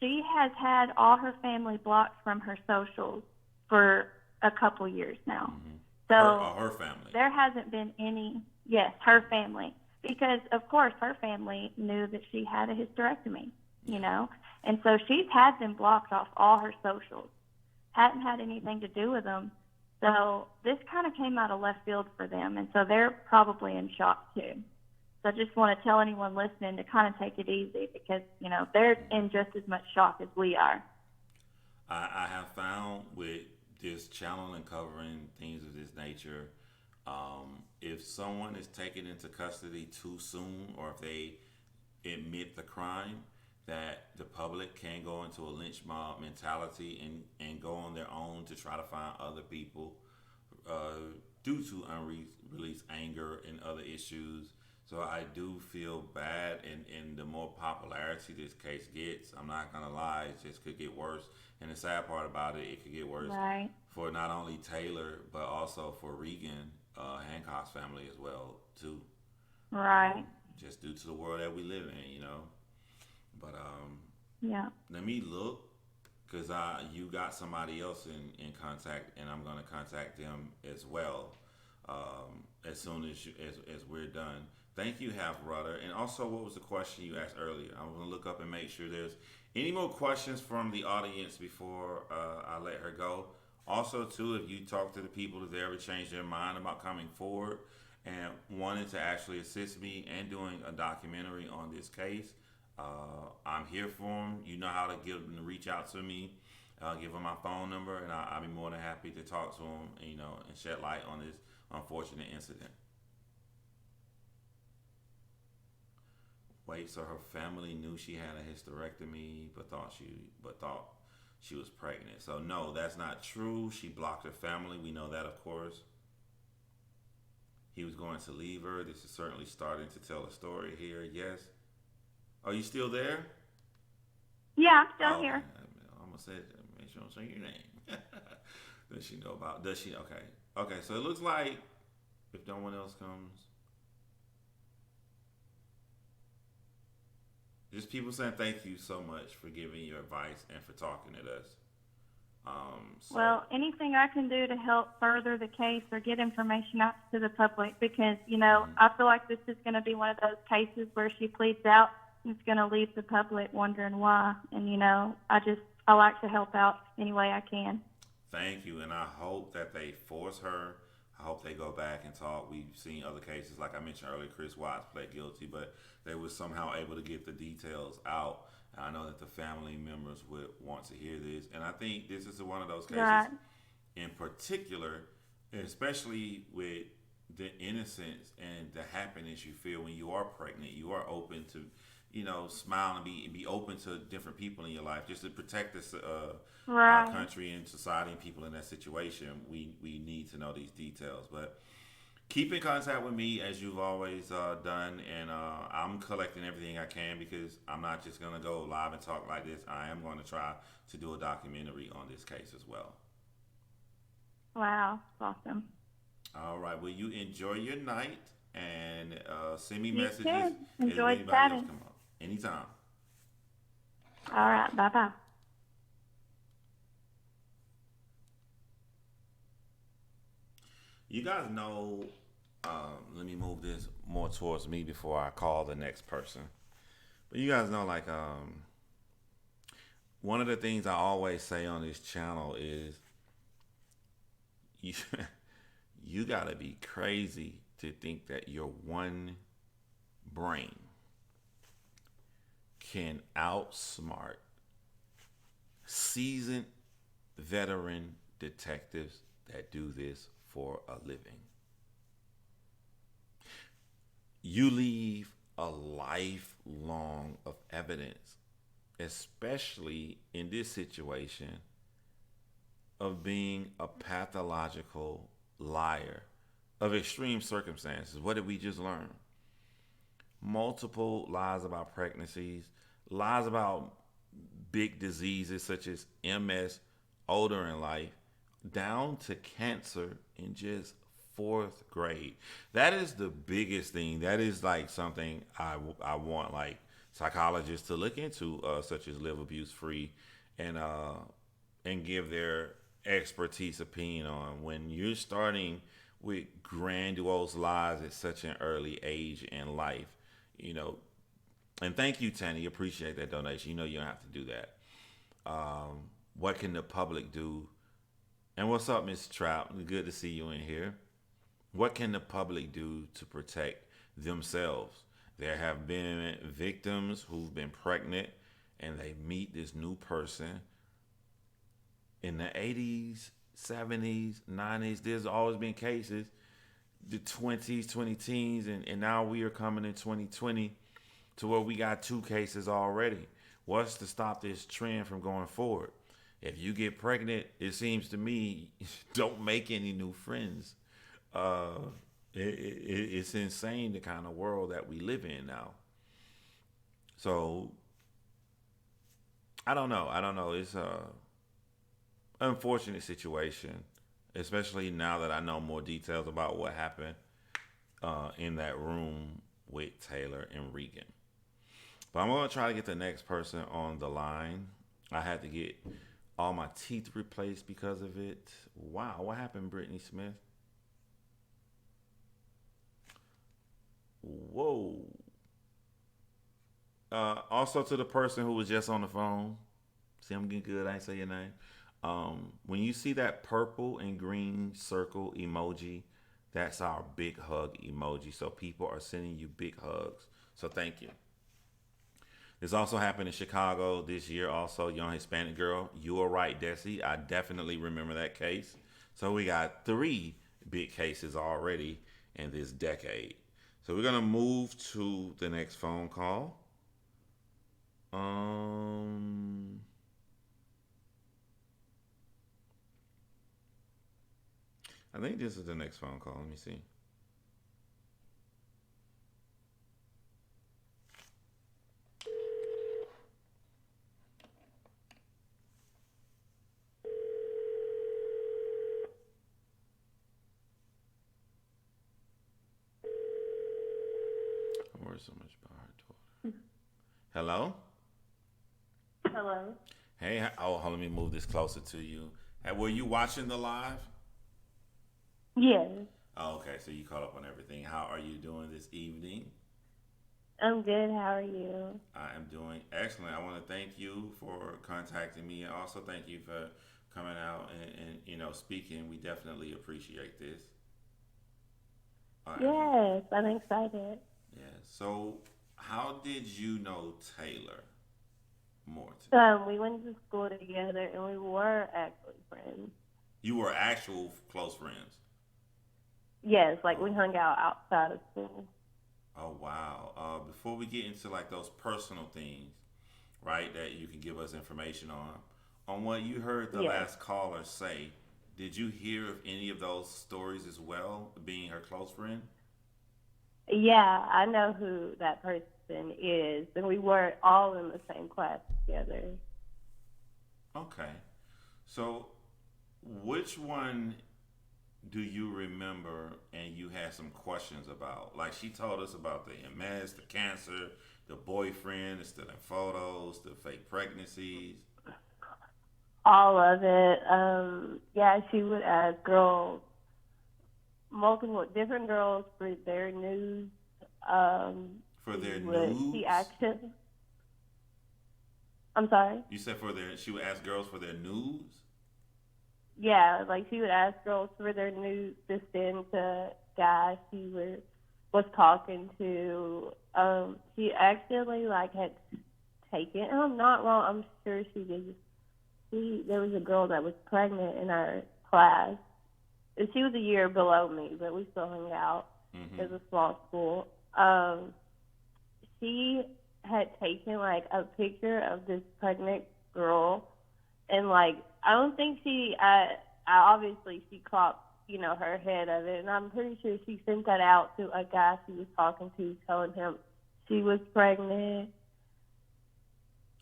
She has had all her family blocked from her socials for a couple years now. Mm-hmm. So Her family. there hasn't been any, yes, her family. Because, of course, her family knew that she had a hysterectomy, Yeah. And so she's had them blocked off all her socials. Hadn't had anything to do with them. So this kind of came out of left field for them. And so they're probably in shock, too. So I just want to tell anyone listening to kind of take it easy because, they're in just as much shock as we are. I have found with this channel and covering things of this nature, if someone is taken into custody too soon or if they admit the crime, that the public can go into a lynch mob mentality and go on their own to try to find other people due to unreleased anger and other issues. So I do feel bad, and the more popularity this case gets, I'm not gonna lie, it just could get worse. And the sad part about it, it could get worse Right. for not only Taylor but also for Regan Hancock's family as well too. Right. Just due to the world that we live in. But Yeah. let me look because you got somebody else in contact, and I'm gonna contact them as well as soon as we're done. Thank you, Half Rudder. And also, what was the question you asked earlier? I'm gonna look up and make sure there's any more questions from the audience before I let her go. Also, too, if you talk to the people, if they ever change their mind about coming forward and wanted to actually assist me and doing a documentary on this case, I'm here for them. You know how to get them to reach out to me. Give them my phone number, and I'll be more than happy to talk to them, and shed light on this unfortunate incident. Wait, so her family knew she had a hysterectomy, but thought she was pregnant. So no, that's not true. She blocked her family. We know that, of course. He was going to leave her. This is certainly starting to tell a story here. Yes. Are you still there? Yeah, I'm still Oh, okay. here. I almost said, make sure I'm saying your name. Does she know about? Does she? Okay. Okay. So it looks like if no one else comes, just people saying thank you so much for giving your advice and for talking to us. So Well, anything I can do to help further the case or get information out to the public because, mhm. I feel like this is going to be one of those cases where she pleads out and it's going to leave the public wondering why. And, I like to help out any way I can. Thank you, and I hope that they force her. I hope they go back and talk. We've seen other cases, like I mentioned earlier, Chris Watts pled guilty, but they were somehow able to get the details out. And I know that the family members would want to hear this, and I think this is one of those cases Right. in particular, especially with the innocence and the happiness you feel when you are pregnant. You are open to, smile and be open to different people in your life, just to protect this our Right. country and society and people in that situation. We need to know these details, but keep in contact with me as you've always done, and I'm collecting everything I can because I'm not just gonna go live and talk like this. I am going to try to do a documentary on this case as well. Wow. Awesome. All right. Well, you enjoy your night and send me You messages too. if Enjoyed anybody else chatting. come up. Anytime. All right. Bye bye. You guys know. Let me move this more towards me before I call the next person. But you guys know, like, one of the things I always say on this channel is you, you gotta be crazy to think that your one brain can outsmart seasoned veteran detectives that do this for a living. You leave a lifelong of evidence, especially in this situation of being a pathological liar of extreme circumstances. What did we just learn? Multiple lies about pregnancies, lies about big diseases such as MS, older in life, down to cancer in just fourth grade. That is the biggest thing. That is like something I want like psychologists to look into, such as Live Abuse Free, and give their expertise opinion on when you're starting with grandiose lies at such an early age in life. You know, and thank you, Tanny. Appreciate that donation. You don't have to do that. What can the public do? And what's up, Miss Trout? Good to see you in here. What can the public do to protect themselves? There have been victims who've been pregnant and they meet this new person in the 80s, 70s, 90s. There's always been cases, the 20s, 20 teens, and now we are coming in 2020 to where we got two cases already. What's to stop this trend from going forward? If you get pregnant, it seems to me, don't make any new friends. Uh, it's insane the kind of world that we live in now. So I don't know. I don't know. It's a unfortunate situation, especially now that I know more details about what happened in that room with Taylor and Regan. But I'm gonna try to get the next person on the line. I had to get all my teeth replaced because of it. Wow, what happened, Brittany Smith? Whoa. Also to the person who was just on the phone. See, I'm getting good. I ain't say your name. When you see that purple and green circle emoji, that's our big hug emoji. So people are sending you big hugs. So thank you. This also happened in Chicago this year. Also, young Hispanic girl. You were right, Desi. I definitely remember that case. So we got three big cases already in this decade. So we're gonna move to the next phone call. Um, I think this is the next phone call. Let me see. I worry so much about her daughter. Hello. Hello. Hey. Oh, let me move this closer to you. Hey, were you watching the live? Yes. Oh, okay. So you caught up on everything. How are you doing this evening? I'm good. How are you? I am doing excellent. I want to thank you for contacting me, and also thank you for coming out and speaking. We definitely appreciate this. If you, Yes, I'm excited. yeah. So, how did you know Taylor Morton? We went to school together, and we were actually friends. You were actual close friends. Yes, like we Oh, hung out outside of school. oh wow. Before we get into like those personal things, right, that you can give us information on what you heard the Yes. last caller say, did you hear of any of those stories as well, being her close friend? Yeah, I know who that person is, and we were all in the same class together. Okay. So, which one do you remember and you had some questions about? Like she told us about the MS, the cancer, the boyfriend, the stealing photos, the fake pregnancies. All of it. Yeah, she would ask girls, multiple different girls for their news. For their She nudes? actually, I'm sorry. You said for their, she would ask girls for their nudes? Yeah, like she would ask girls for their news to send to guys was talking to. She actually like had taken. And I'm not wrong. I'm sure she did. There was a girl that was pregnant in our class. And she was a year below me, but we still hung out. Mm-hmm. It was a small school. She had taken like a picture of this pregnant girl, and like I don't think I obviously she cropped her head of it, and I'm pretty sure she sent that out to a guy she was talking to, telling him she was pregnant.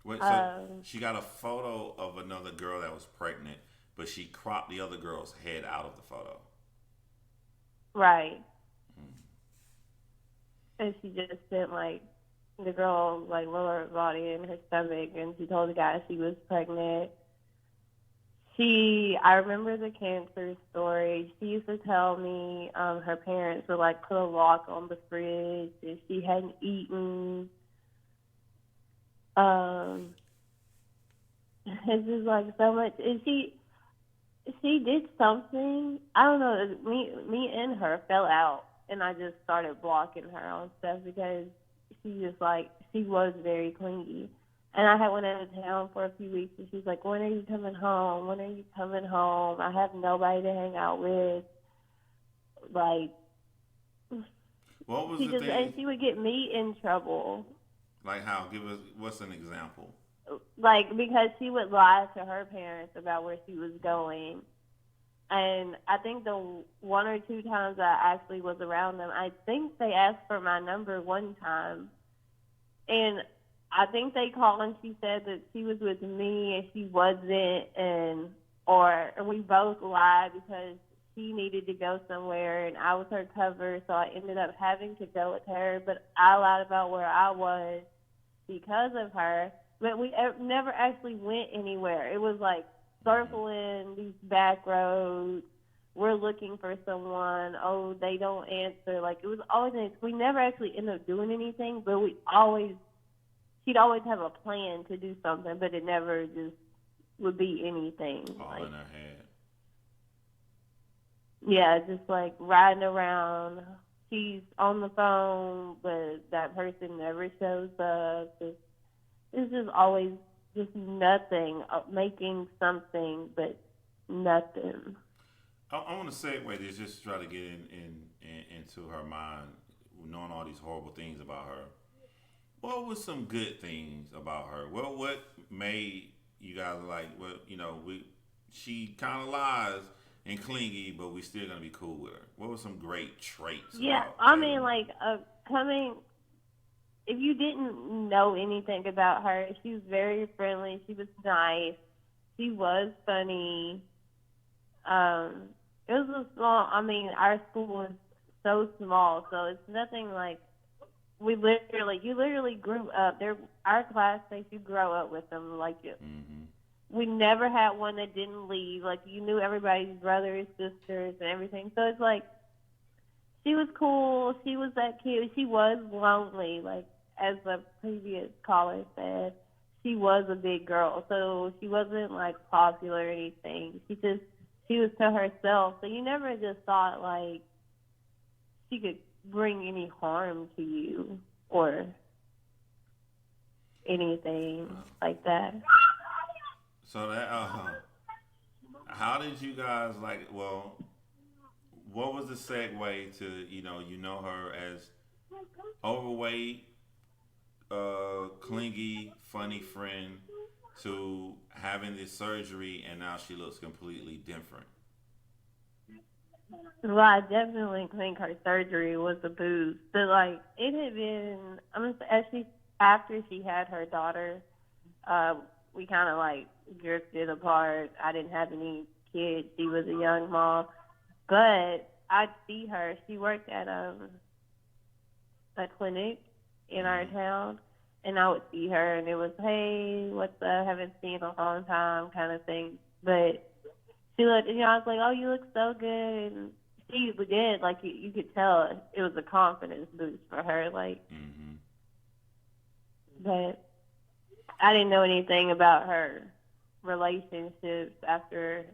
Wait, so Um, she got a photo of another girl that was pregnant, but she cropped the other girl's head out of the photo. right, Mm. and she just sent like the girl like lower body and her stomach, and she told the guy she was pregnant. I remember the cancer story. She used to tell me her parents would like put a lock on the fridge if she hadn't eaten. Um, it's just like so much. And she did something. I don't know. Me and her fell out, and I just started blocking her on stuff because she was very clingy. And I had went out of town for a few weeks, and she's like, "When are you coming home? When are you coming home? I have nobody to hang out with." Like What was the thing? and she would get me in trouble, Like how? Give us what's an example? like because she would lie to her parents about where she was going. And I think the one or two times I actually was around them, I think they asked for my number one time, and I think they called and she said that she was with me and she wasn't, and we both lied because she needed to go somewhere and I was her cover, so I ended up having to go with her. But I lied about where I was because of her. But we never actually went anywhere. It was like Mm-hmm. circling these back roads. We're looking for someone. Oh, they don't answer. Like it was always. We never actually ended up doing anything, but she'd always have a plan to do something, but it never just would be anything. All Like in her head. yeah, just like riding around. She's on the phone, but that person never shows up. It's just always just nothing, making something, but nothing. I want to segue this just to try to get into her mind, knowing all these horrible things about her. What was some good things about her? What made you guys like? Well, we she kind of lies and clingy, but we still gonna be cool with her. What were some great traits Yeah, about I Taylor mean, Moore? like, coming, if you didn't know anything about her, she was very friendly. She was nice. She was funny. Um, it was a small, I mean, our school was so small, so it's nothing like, you literally grew up. Our classmates, you grow up with them. Like, Mm-hmm. we never had one that didn't leave. Like, you knew everybody's brothers, sisters, and everything. So it's like, she was cool. She was that cute. She was lonely, like as the previous caller said. She was a big girl, so she wasn't like popular or anything. She was to herself. So you never just thought like she could bring any harm to you or anything Wow. like that. So that how did you guys like? Well, what was the segue to you know her as overweight, clingy, funny friend to having this surgery and now she looks completely different. Well, I definitely think her surgery was a boost. But like it had been, I mean, as she after she had her daughter, uh, we kind of like drifted apart. I didn't have any kids. She was a young mom, but I'd see her. She worked at a clinic in our Hmm. town, and I would see her, and it was, hey, what's up? Haven't seen in a long time, kind of thing. But she looked, I was like, oh, you look so good. And she did, like, you could tell it was a confidence boost for her, like, Hmm. but I didn't know anything about her relationships after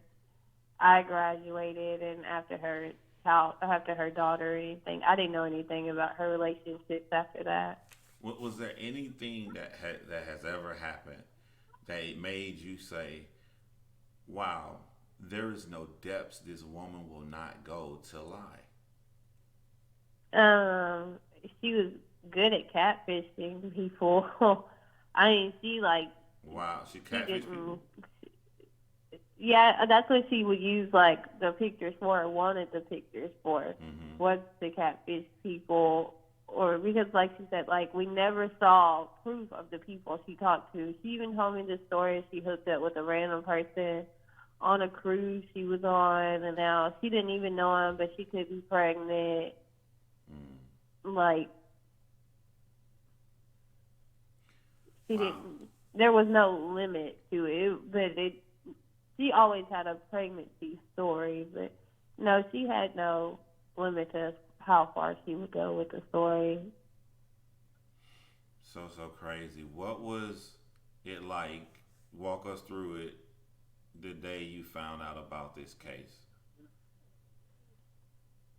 I graduated and after her child, after her daughter or anything. I didn't know anything about her relationships after that. Was there anything that has ever happened that made you say, "Wow, there is no depths this woman will not go to lie"? Um, she was good at catfishing people. I mean, she like Wow, she she catfish didn't. people. Yeah, that's what she would use like the pictures for, or wanted the pictures for, Hmm. was to catfish people, or because like she said, like we never saw proof of the people she talked to. She even told me the story. She hooked up with a random person on a cruise she was on, and now she didn't even know him, but she could be pregnant. Mm. Like she Wow. didn't. There was no limit to it, but it. She always had a pregnancy story, but no, she had no limit to how far she would go with the story. So crazy. What was it like? Walk us through it the day you found out about this case.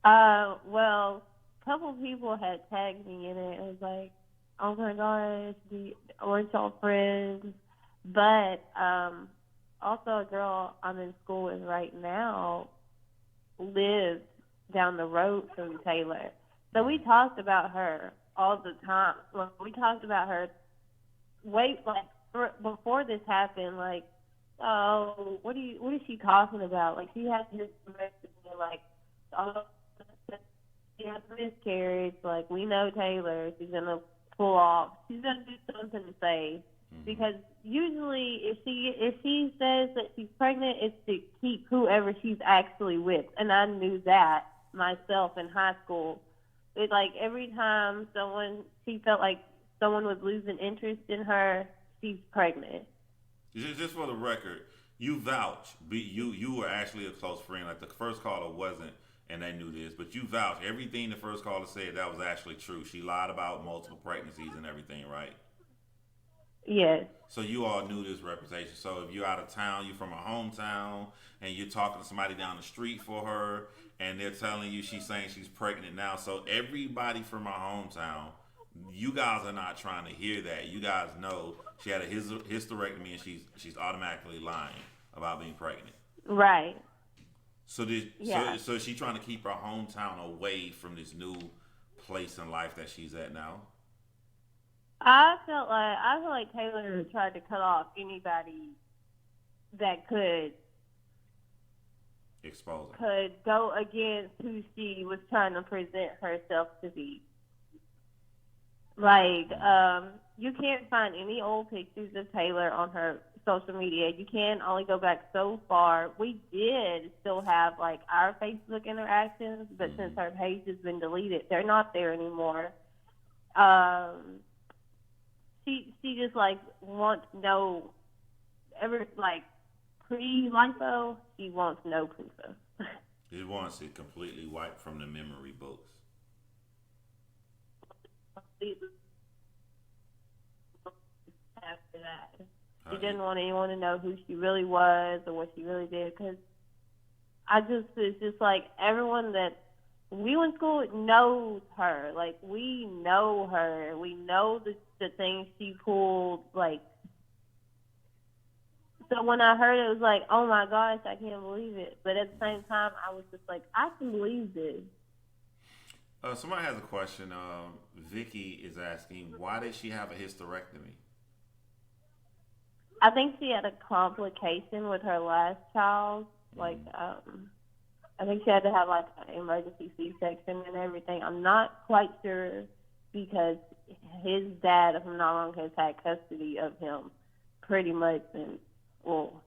Well, a couple people had tagged me in it. It was like, oh my gosh, weren't y'all friends? But also a girl I'm in school with right now lived down the road from Taylor. So we Mm. talked about her all the time. Well, we talked about her way like before this happened. Like, oh, what is she talking about? Like, she has this like, oh, she has a miscarriage. Like, we know Taylor. She's gonna pull off. She's gonna do something to say Hmm. because usually if she says that she's pregnant, it's to keep whoever she's actually with. And I knew that myself in high school. It like every time she felt like someone was losing interest in her, she's pregnant. Just for the record, you vouch. You were actually a close friend. Like the first caller wasn't, and they knew this, but you vouch everything the first caller said that was actually true. She lied about multiple pregnancies and everything, right? Yes, So you all knew this reputation. So if you're out of town, you're from a hometown, and you're talking to somebody down the street for her, and they're telling you she's saying she's pregnant now. So everybody from my hometown, you guys are not trying to hear that. You guys know she had a hysterectomy, and she's automatically lying about being pregnant. right. So Yeah. so is she trying to keep her hometown away from this new place in life that she's at now? I feel like Taylor tried to cut off anybody that Exposing. could go against who she was trying to present herself to be. Like, Mm. you can't find any old pictures of Taylor on her social media. You can only go back so far. We did still have like our Facebook interactions, but since Hmm. her page has been deleted, they're not there anymore. Um, she just like wants no ever like pre lipo. She wants no proof of. It wants it completely wiped from the memory books. After that, she Uh, didn't want anyone to know who she really was or what she really did because it's just like everyone that we went to school with knows her. Like we know her. We know the things she pulled. Like So when I heard it, it was like, oh my gosh, I can't believe it. But at the same time, I was just like, I can believe this. Somebody has a question. Vicky is asking, why did she have a hysterectomy? I think she had a complication with her last child. Like, I think she had to have like an emergency C-section and everything. I'm not quite sure because his dad, if I'm not wrong, has had custody of him pretty much. And, well,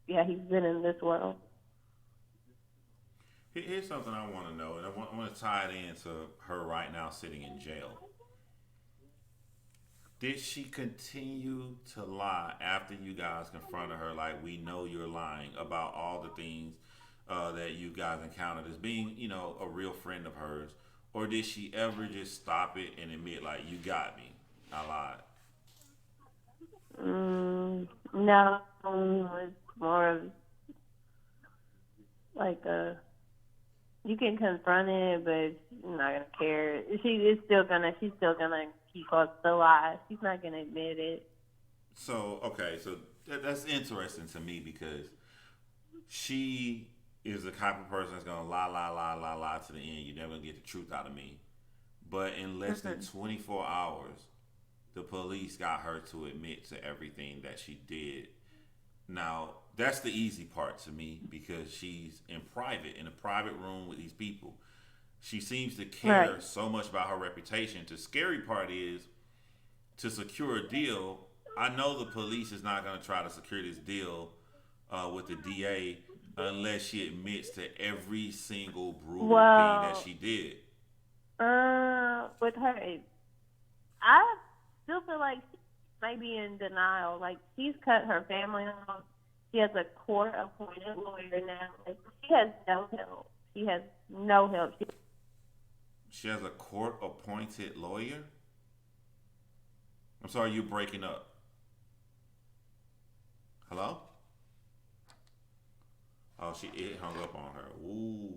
yeah, he's been in this world. Here's something I want to know, and I want to tie it into her right now sitting in jail. Did she continue to lie after you guys confronted her, like, we know you're lying about all the things that you guys encountered as being, a real friend of hers? Or did she ever just stop it and admit, like, you got me, I lied? No, it was more of like you can confront it, but she's not gonna care. She's still gonna keep up the lie. She's not gonna admit it. So, okay, so that's interesting to me because she is the type of person that's gonna lie, lie, lie, lie, lie to the end. You're never gonna get the truth out of me. But in less than 24 hours, the police got her to admit to everything that she did. Now, that's the easy part to me because she's in a private room with these people. She seems to care so much about her reputation. The scary part is to secure a deal. I know the police is not going to try to secure this deal with the DA unless she admits to every single brutal thing that she did. With her, I still feel like she may be in denial. Like, she's cut her family off. She has a court-appointed lawyer now. Like, she has no help. She has no help. She has a court-appointed lawyer? I'm sorry, you're breaking up. Hello? Oh, it hung up on her. Ooh.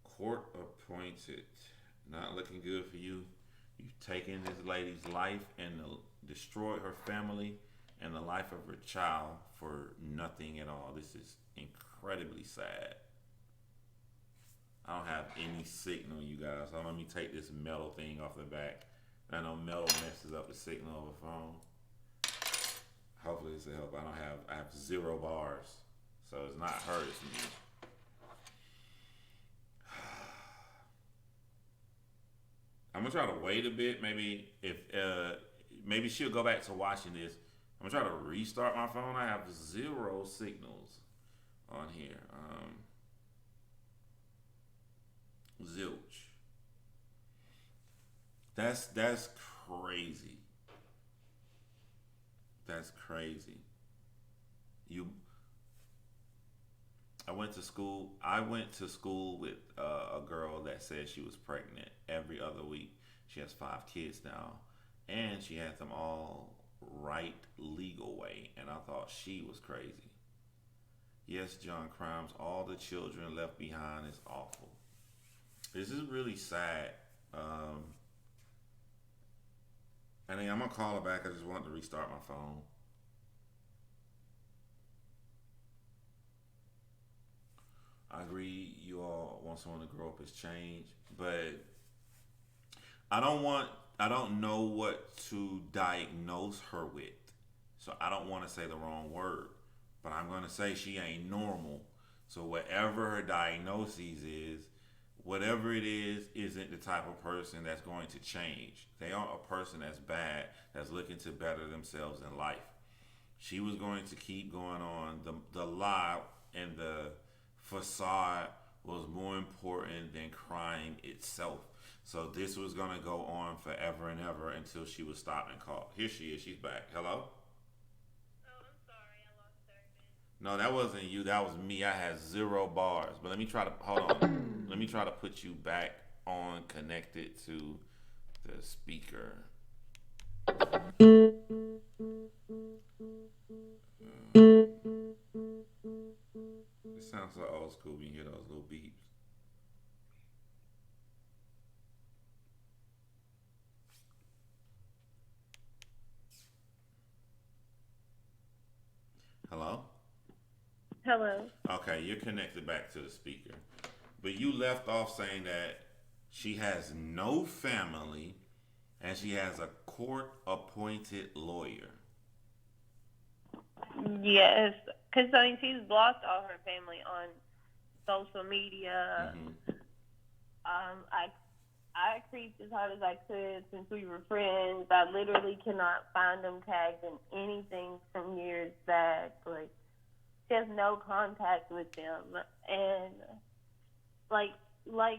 Court-appointed. Not looking good for you. You've taken this lady's life and destroyed her family and the life of her child for nothing at all. This is incredibly sad. I don't have any signal, you guys. So let me take this metal thing off the back. I know metal messes up the signal of a phone. Hopefully this will help. I have 0 bars. So it's not her, it's me. I'm gonna try to wait a bit. Maybe maybe she'll go back to watching this. I'm gonna try to restart my phone. I have 0 signals on here. Zilch. That's crazy. That's crazy. I went to school with a girl that said she was pregnant every other week. She has 5 kids now, and she had them all right legal way, and I thought she was crazy. Yes, John Chrymes, all the children left behind is awful. This is really sad. And I'm gonna call her back. I just wanted to restart my phone. I agree you all want someone to grow up as change, but I don't know what to diagnose her with. So I don't want to say the wrong word, but I'm going to say she ain't normal. So whatever her diagnosis is, whatever it is, isn't the type of person that's going to change. They aren't a person that's bad, that's looking to better themselves in life. She was going to keep going on. The lie and the facade was more important than crime itself. So this was going to go on forever and ever until she was stopped and caught. Here she is. She's back. Hello? Oh, I'm sorry. I lost service. No, that wasn't you. That was me. I had 0 bars. But let me try to, hold on. Let me try to put you back on connected to the speaker. It sounds so old school when you hear those little beeps. Hello. Okay, you're connected back to the speaker. But you left off saying that she has no family and she has a court appointed lawyer. Yes, because I mean, she's blocked all her family on social media. Mm-hmm. I creeped as hard as I could since we were friends. I literally cannot find them tagged in anything from years back. Like, she has no contact with them, and like, you know,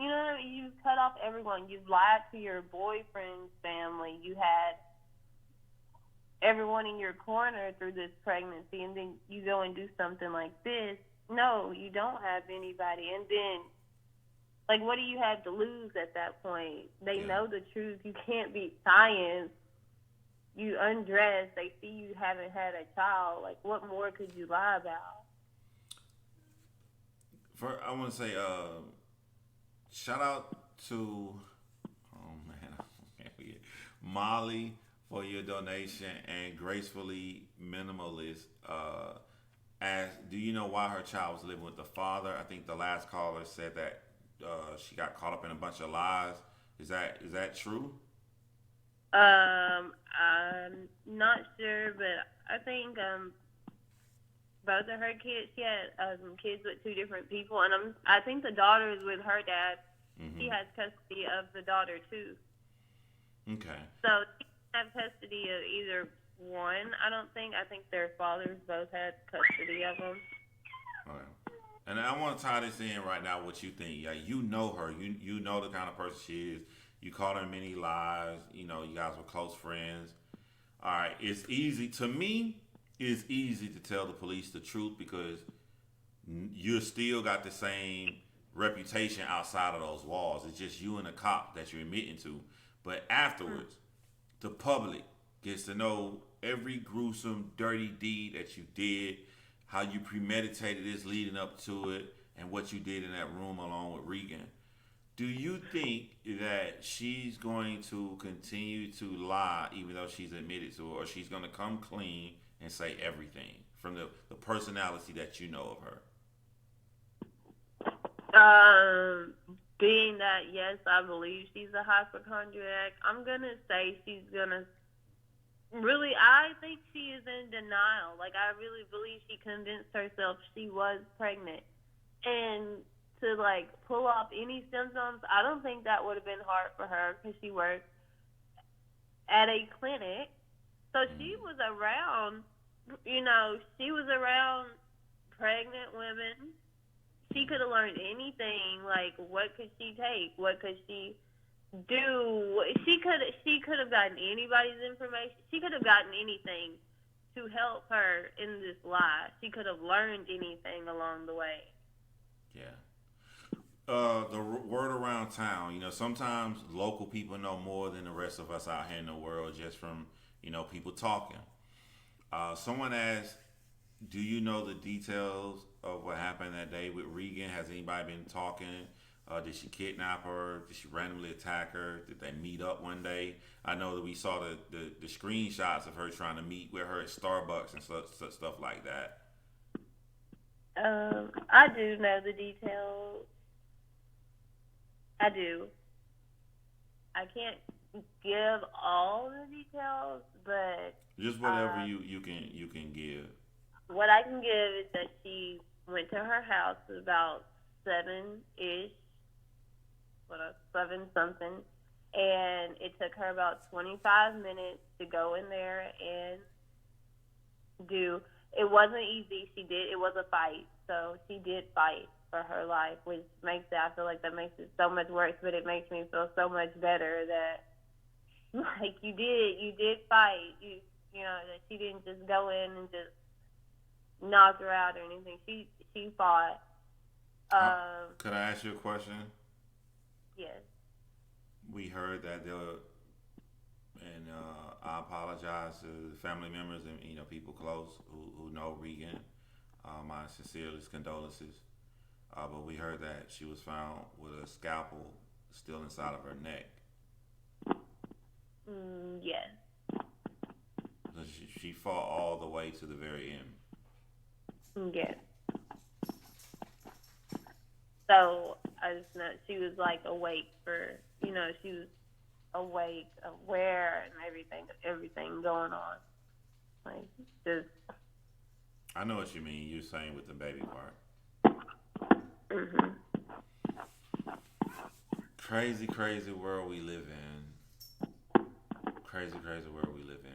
what I mean? You've cut off everyone. You've lied to your boyfriend's family. You had everyone in your corner through this pregnancy, and then you go and do something like this. No, you don't have anybody. And then, like, what do you have to lose at that point? They know the truth. You can't beat science. You undress. They see you haven't had a child. Like, what more could you lie about? I want to say, shout out to, oh man, I can't forget, Molly for your donation, and Gracefully Minimalist asked, do you know why her child was living with the father? I think the last caller said that she got caught up in a bunch of lies. Is that true? I'm not sure, but I think both of her kids, she had some kids with two different people, and I think the daughter is with her dad. Mm-hmm. She has custody of the daughter too. Okay. So she have custody of either one. I think their fathers both had custody of them. Okay. And I want to tie this in right now. What you think? Yeah, you know her. You know the kind of person she is. You called her many lies. You know, you guys were close friends. All right. It's easy to me. It's easy to tell the police the truth because you still got the same reputation outside of those walls. It's just you and the cop that you're admitting to. But afterwards, the public gets to know every gruesome, dirty deed that you did, how you premeditated this leading up to it, and what you did in that room along with Regan. Do you think that she's going to continue to lie even though she's admitted to it, or she's going to come clean and say everything from the personality that you know of her? Being that, yes, I believe she's a hypochondriac, I'm going to say she's going to really, I think she is in denial. Like, I really believe she convinced herself she was pregnant. And to, like, pull off any symptoms, I don't think that would have been hard for her because she worked at a clinic. So she was around, she was around pregnant women. She could have learned anything. Like, what could she take? What could she do? She could have gotten anybody's information. She could have gotten anything to help her in this lie. She could have learned anything along the way. Yeah. The word around town, sometimes local people know more than the rest of us out here in the world just from, people talking. Someone asked, do you know the details of what happened that day with Regan? Has anybody been talking? Did she kidnap her? Did she randomly attack her? Did they meet up one day? I know that we saw the screenshots of her trying to meet with her at Starbucks and stuff like that. I do know the details. I do. I can't give all the details, but just whatever you can give. What I can give is that she went to her house about 7-ish, 7-something, and it took her about 25 minutes to go in there and do. It wasn't easy. It was a fight, so she did fight for her life, which makes it, I feel like that makes it so much worse, but it makes me feel so much better that, like, you did fight. That she didn't just go in and just knock her out or anything. She fought. Could I ask you a question? Yes. We heard that and I apologize to the family members and people close who know Regan. My sincerest condolences. But we heard that she was found with a scalpel still inside of her neck. Yes. So she fought all the way to the very end. Yes. So I just know she was like awake for, she was awake, aware, and everything going on. Like, just, I know what you mean. You're saying with the baby part. hmm Crazy, crazy world we live in. Crazy, crazy world we live in.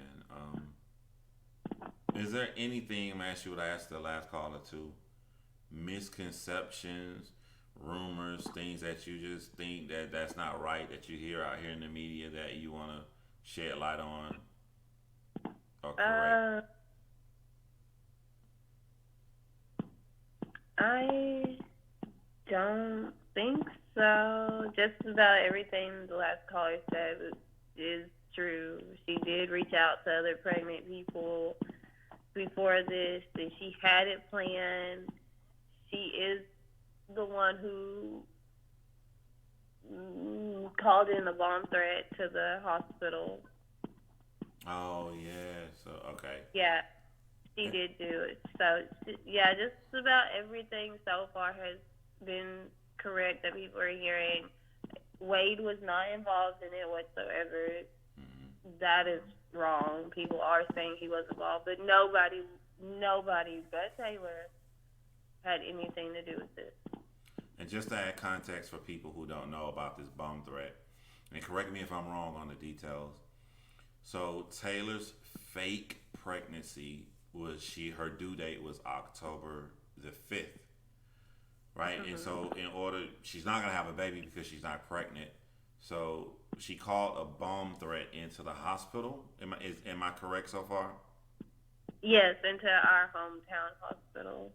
Is there anything, I'm asking you what I asked the last caller too, misconceptions, rumors, things that you just think that that's not right that you hear out here in the media that you want to shed light on or correct? uh, I don't think so. Just about everything the last caller said is true. She did reach out to other pregnant people before this, and she had it planned. She is the one who called in a bomb threat to the hospital. Oh yeah. So okay. Yeah, she did do it. So, yeah, just about everything so far has been correct that people are hearing. Wade was not involved in it whatsoever. That is wrong. People are saying he was involved, but nobody but Taylor had anything to do with this. And just to add context for people who don't know about this bomb threat, and correct me if I'm wrong on the details. So Taylor's fake pregnancy was her due date was October the 5th, right? And so in order, she's not gonna have a baby because she's not pregnant. So she called a bomb threat into the hospital. Am I correct so far? Yes, into our hometown hospital.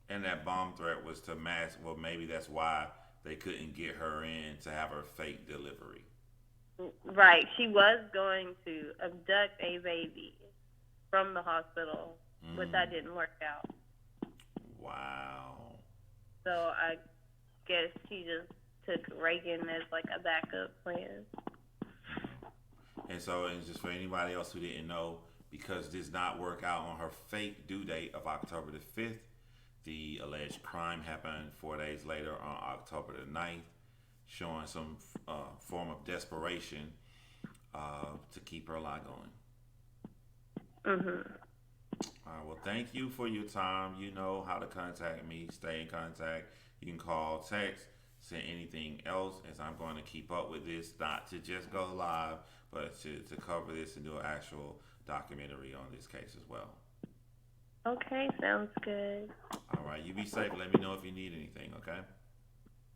And that bomb threat was to mass. Well, maybe that's why they couldn't get her in to have her fake delivery. Right. She was going to abduct a baby from the hospital, but that didn't work out. Wow. So I guess she just took Reagan as like a backup plan. And so, and just for anybody else who didn't know, because this did not work out on her fake due date of October the 5th, the alleged crime happened 4 days later on October the 9th, showing some form of desperation to keep her lie going. All right, well, thank you for your time. You know how to contact me. Stay in contact. You can call, text, send anything else, as I'm going to keep up with this, not to just go live, but to cover this and do an actual documentary on this case as well. Okay, sounds good. All right, you be safe. Let me know if you need anything, okay?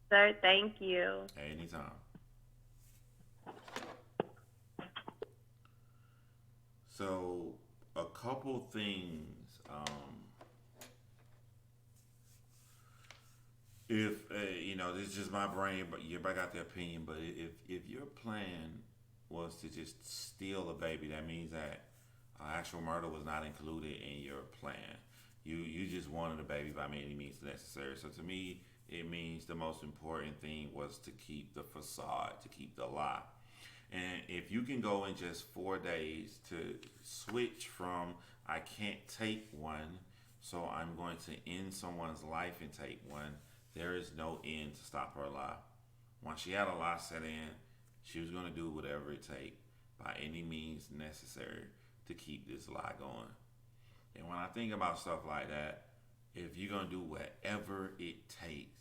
Sir, thank you. Anytime. So, a couple things. If this is just my brain, but everybody got their opinion. But if your plan was to just steal a baby, that means that actual murder was not included in your plan. You just wanted a baby by any means necessary. So to me, it means the most important thing was to keep the facade, to keep the lie. And if you can go in just 4 days to switch from I can't take one, so I'm going to end someone's life and take one, there is no end to stop her lie. Once she had a lie set in, she was going to do whatever it takes by any means necessary to keep this lie going. And when I think about stuff like that, if you're going to do whatever it takes,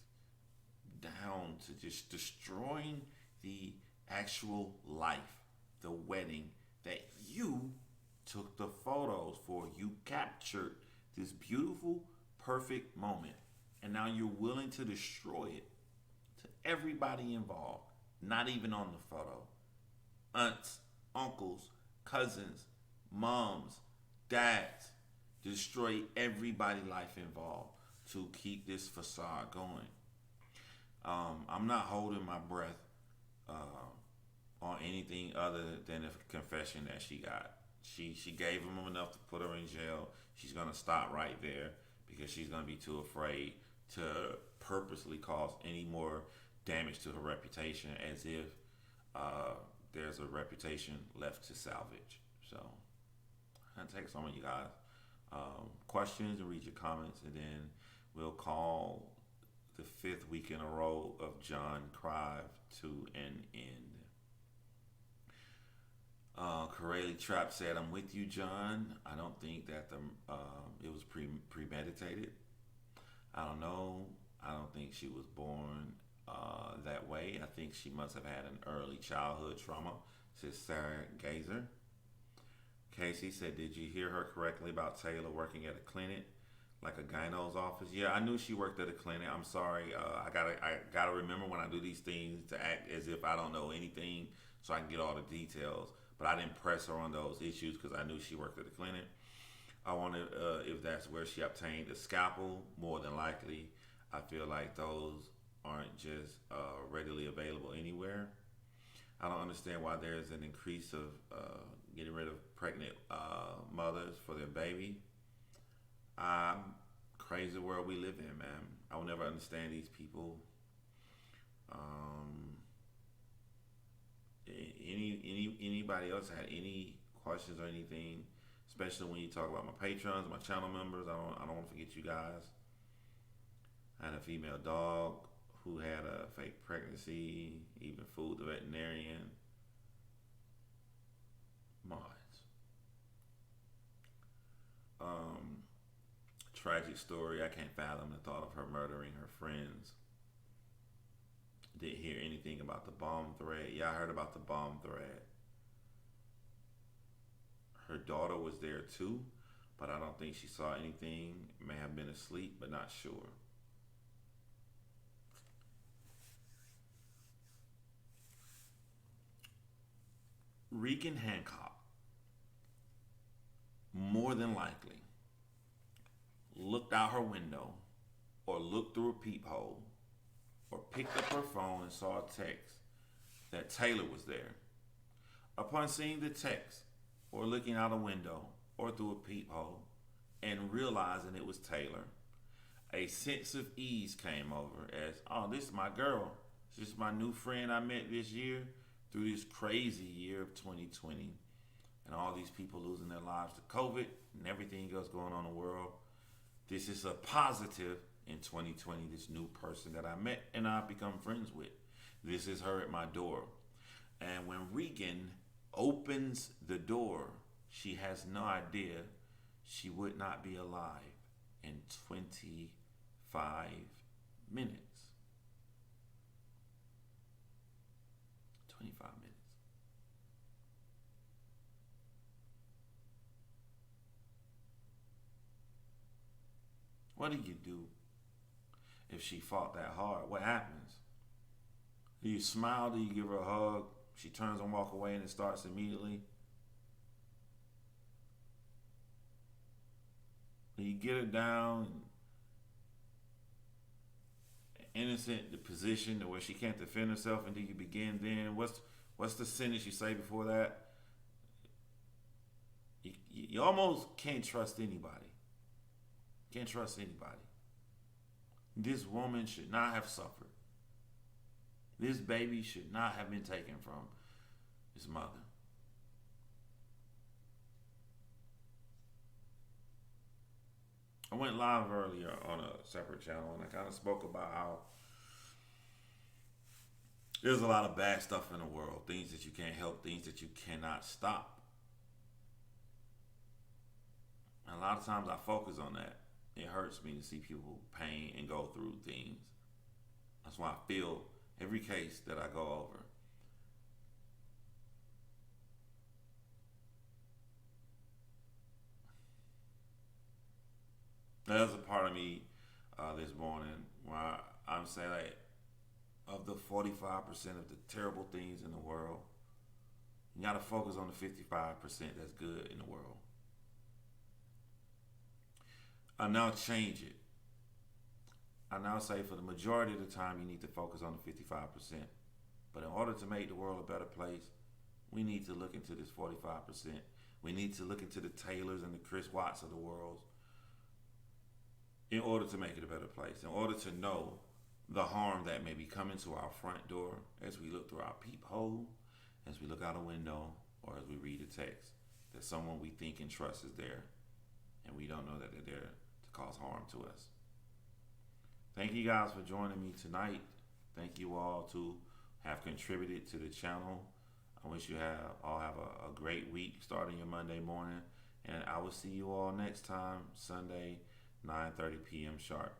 down to just destroying the actual life, the wedding that you took the photos for, you captured this beautiful, perfect moment, and now you're willing to destroy it to everybody involved, not even on the photo. Aunts, uncles, cousins, moms, dads, destroy everybody's life involved to keep this facade going. I'm not holding my breath on anything other than a confession that she got. She gave him enough to put her in jail. She's gonna stop right there because she's gonna be too afraid to purposely cause any more damage to her reputation, as if there's a reputation left to salvage. So, I'm gonna take some of you guys. questions and read your comments, and then we'll call the fifth week in a row of John Crive to an end. Corelli Trap said, "I'm with you, John. I don't think that it was premeditated. I don't know. I don't think she was born that way. I think she must have had an early childhood trauma," says Sarah Gazer. Casey said, "Did you hear her correctly about Taylor working at a clinic, like a gyno's office?" Yeah, I knew she worked at a clinic. I'm sorry. I gotta remember when I do these things to act as if I don't know anything, so I can get all the details. But I didn't press her on those issues because I knew she worked at a clinic. I wonder if that's where she obtained a scalpel. More than likely, I feel like those aren't just readily available anywhere. I don't understand why there's an increase of getting rid of pregnant mothers for their baby. Crazy world we live in, man. I will never understand these people. Anybody else had any questions or anything, especially when you talk about my patrons, my channel members? I don't want to forget you guys. I had a female dog who had a fake pregnancy, even fooled the veterinarian. Mods. Tragic story. I can't fathom the thought of her murdering her friends. Didn't hear anything about the bomb threat. Yeah, I heard about the bomb threat. Her daughter was there too, but I don't think she saw anything. May have been asleep, but not sure. Regan Hancock, more than likely, looked out her window or looked through a peephole or picked up her phone and saw a text that Taylor was there. Upon seeing the text or looking out a window or through a peephole and realizing it was Taylor, a sense of ease came over as, oh, this is my girl. This is my new friend I met this year through this crazy year of 2020 and all these people losing their lives to COVID and everything else going on in the world. This is a positive in 2020, this new person that I met and I've become friends with. This is her at my door. And when Regan opens the door, she has no idea she would not be alive in 25 minutes. 25 minutes. What do you do if she fought that hard? What happens? Do you smile? Do you give her a hug? She turns and walk away and it starts immediately? Do you get her down, innocent, the position to where she can't defend herself, and do you begin then? What's the sentence you say before that? You almost can't trust anybody. Can't trust anybody. This woman should not have suffered. This baby should not have been taken from his mother. I went live earlier on a separate channel and I kind of spoke about how there's a lot of bad stuff in the world. Things that you can't help, things that you cannot stop. And a lot of times I focus on that. It hurts me to see people pain and go through things. That's why I feel every case that I go over. There's a part of me this morning where I'm saying, like, of the 45% of the terrible things in the world, you got to focus on the 55% that's good in the world. I now change it. I now say for the majority of the time you need to focus on the 55%. But in order to make the world a better place, we need to look into this 45%. We need to look into the Taylors and the Chris Watts of the world in order to make it a better place, in order to know the harm that may be coming to our front door as we look through our peephole, as we look out a window, or as we read a text that someone we think and trust is there. and we don't know that they're there to cause harm to us. Thank you guys for joining me tonight. Thank you all to have contributed to the channel. I wish you all have a great week starting your Monday morning, and I will see you all next time, Sunday, 9:30 p.m. sharp.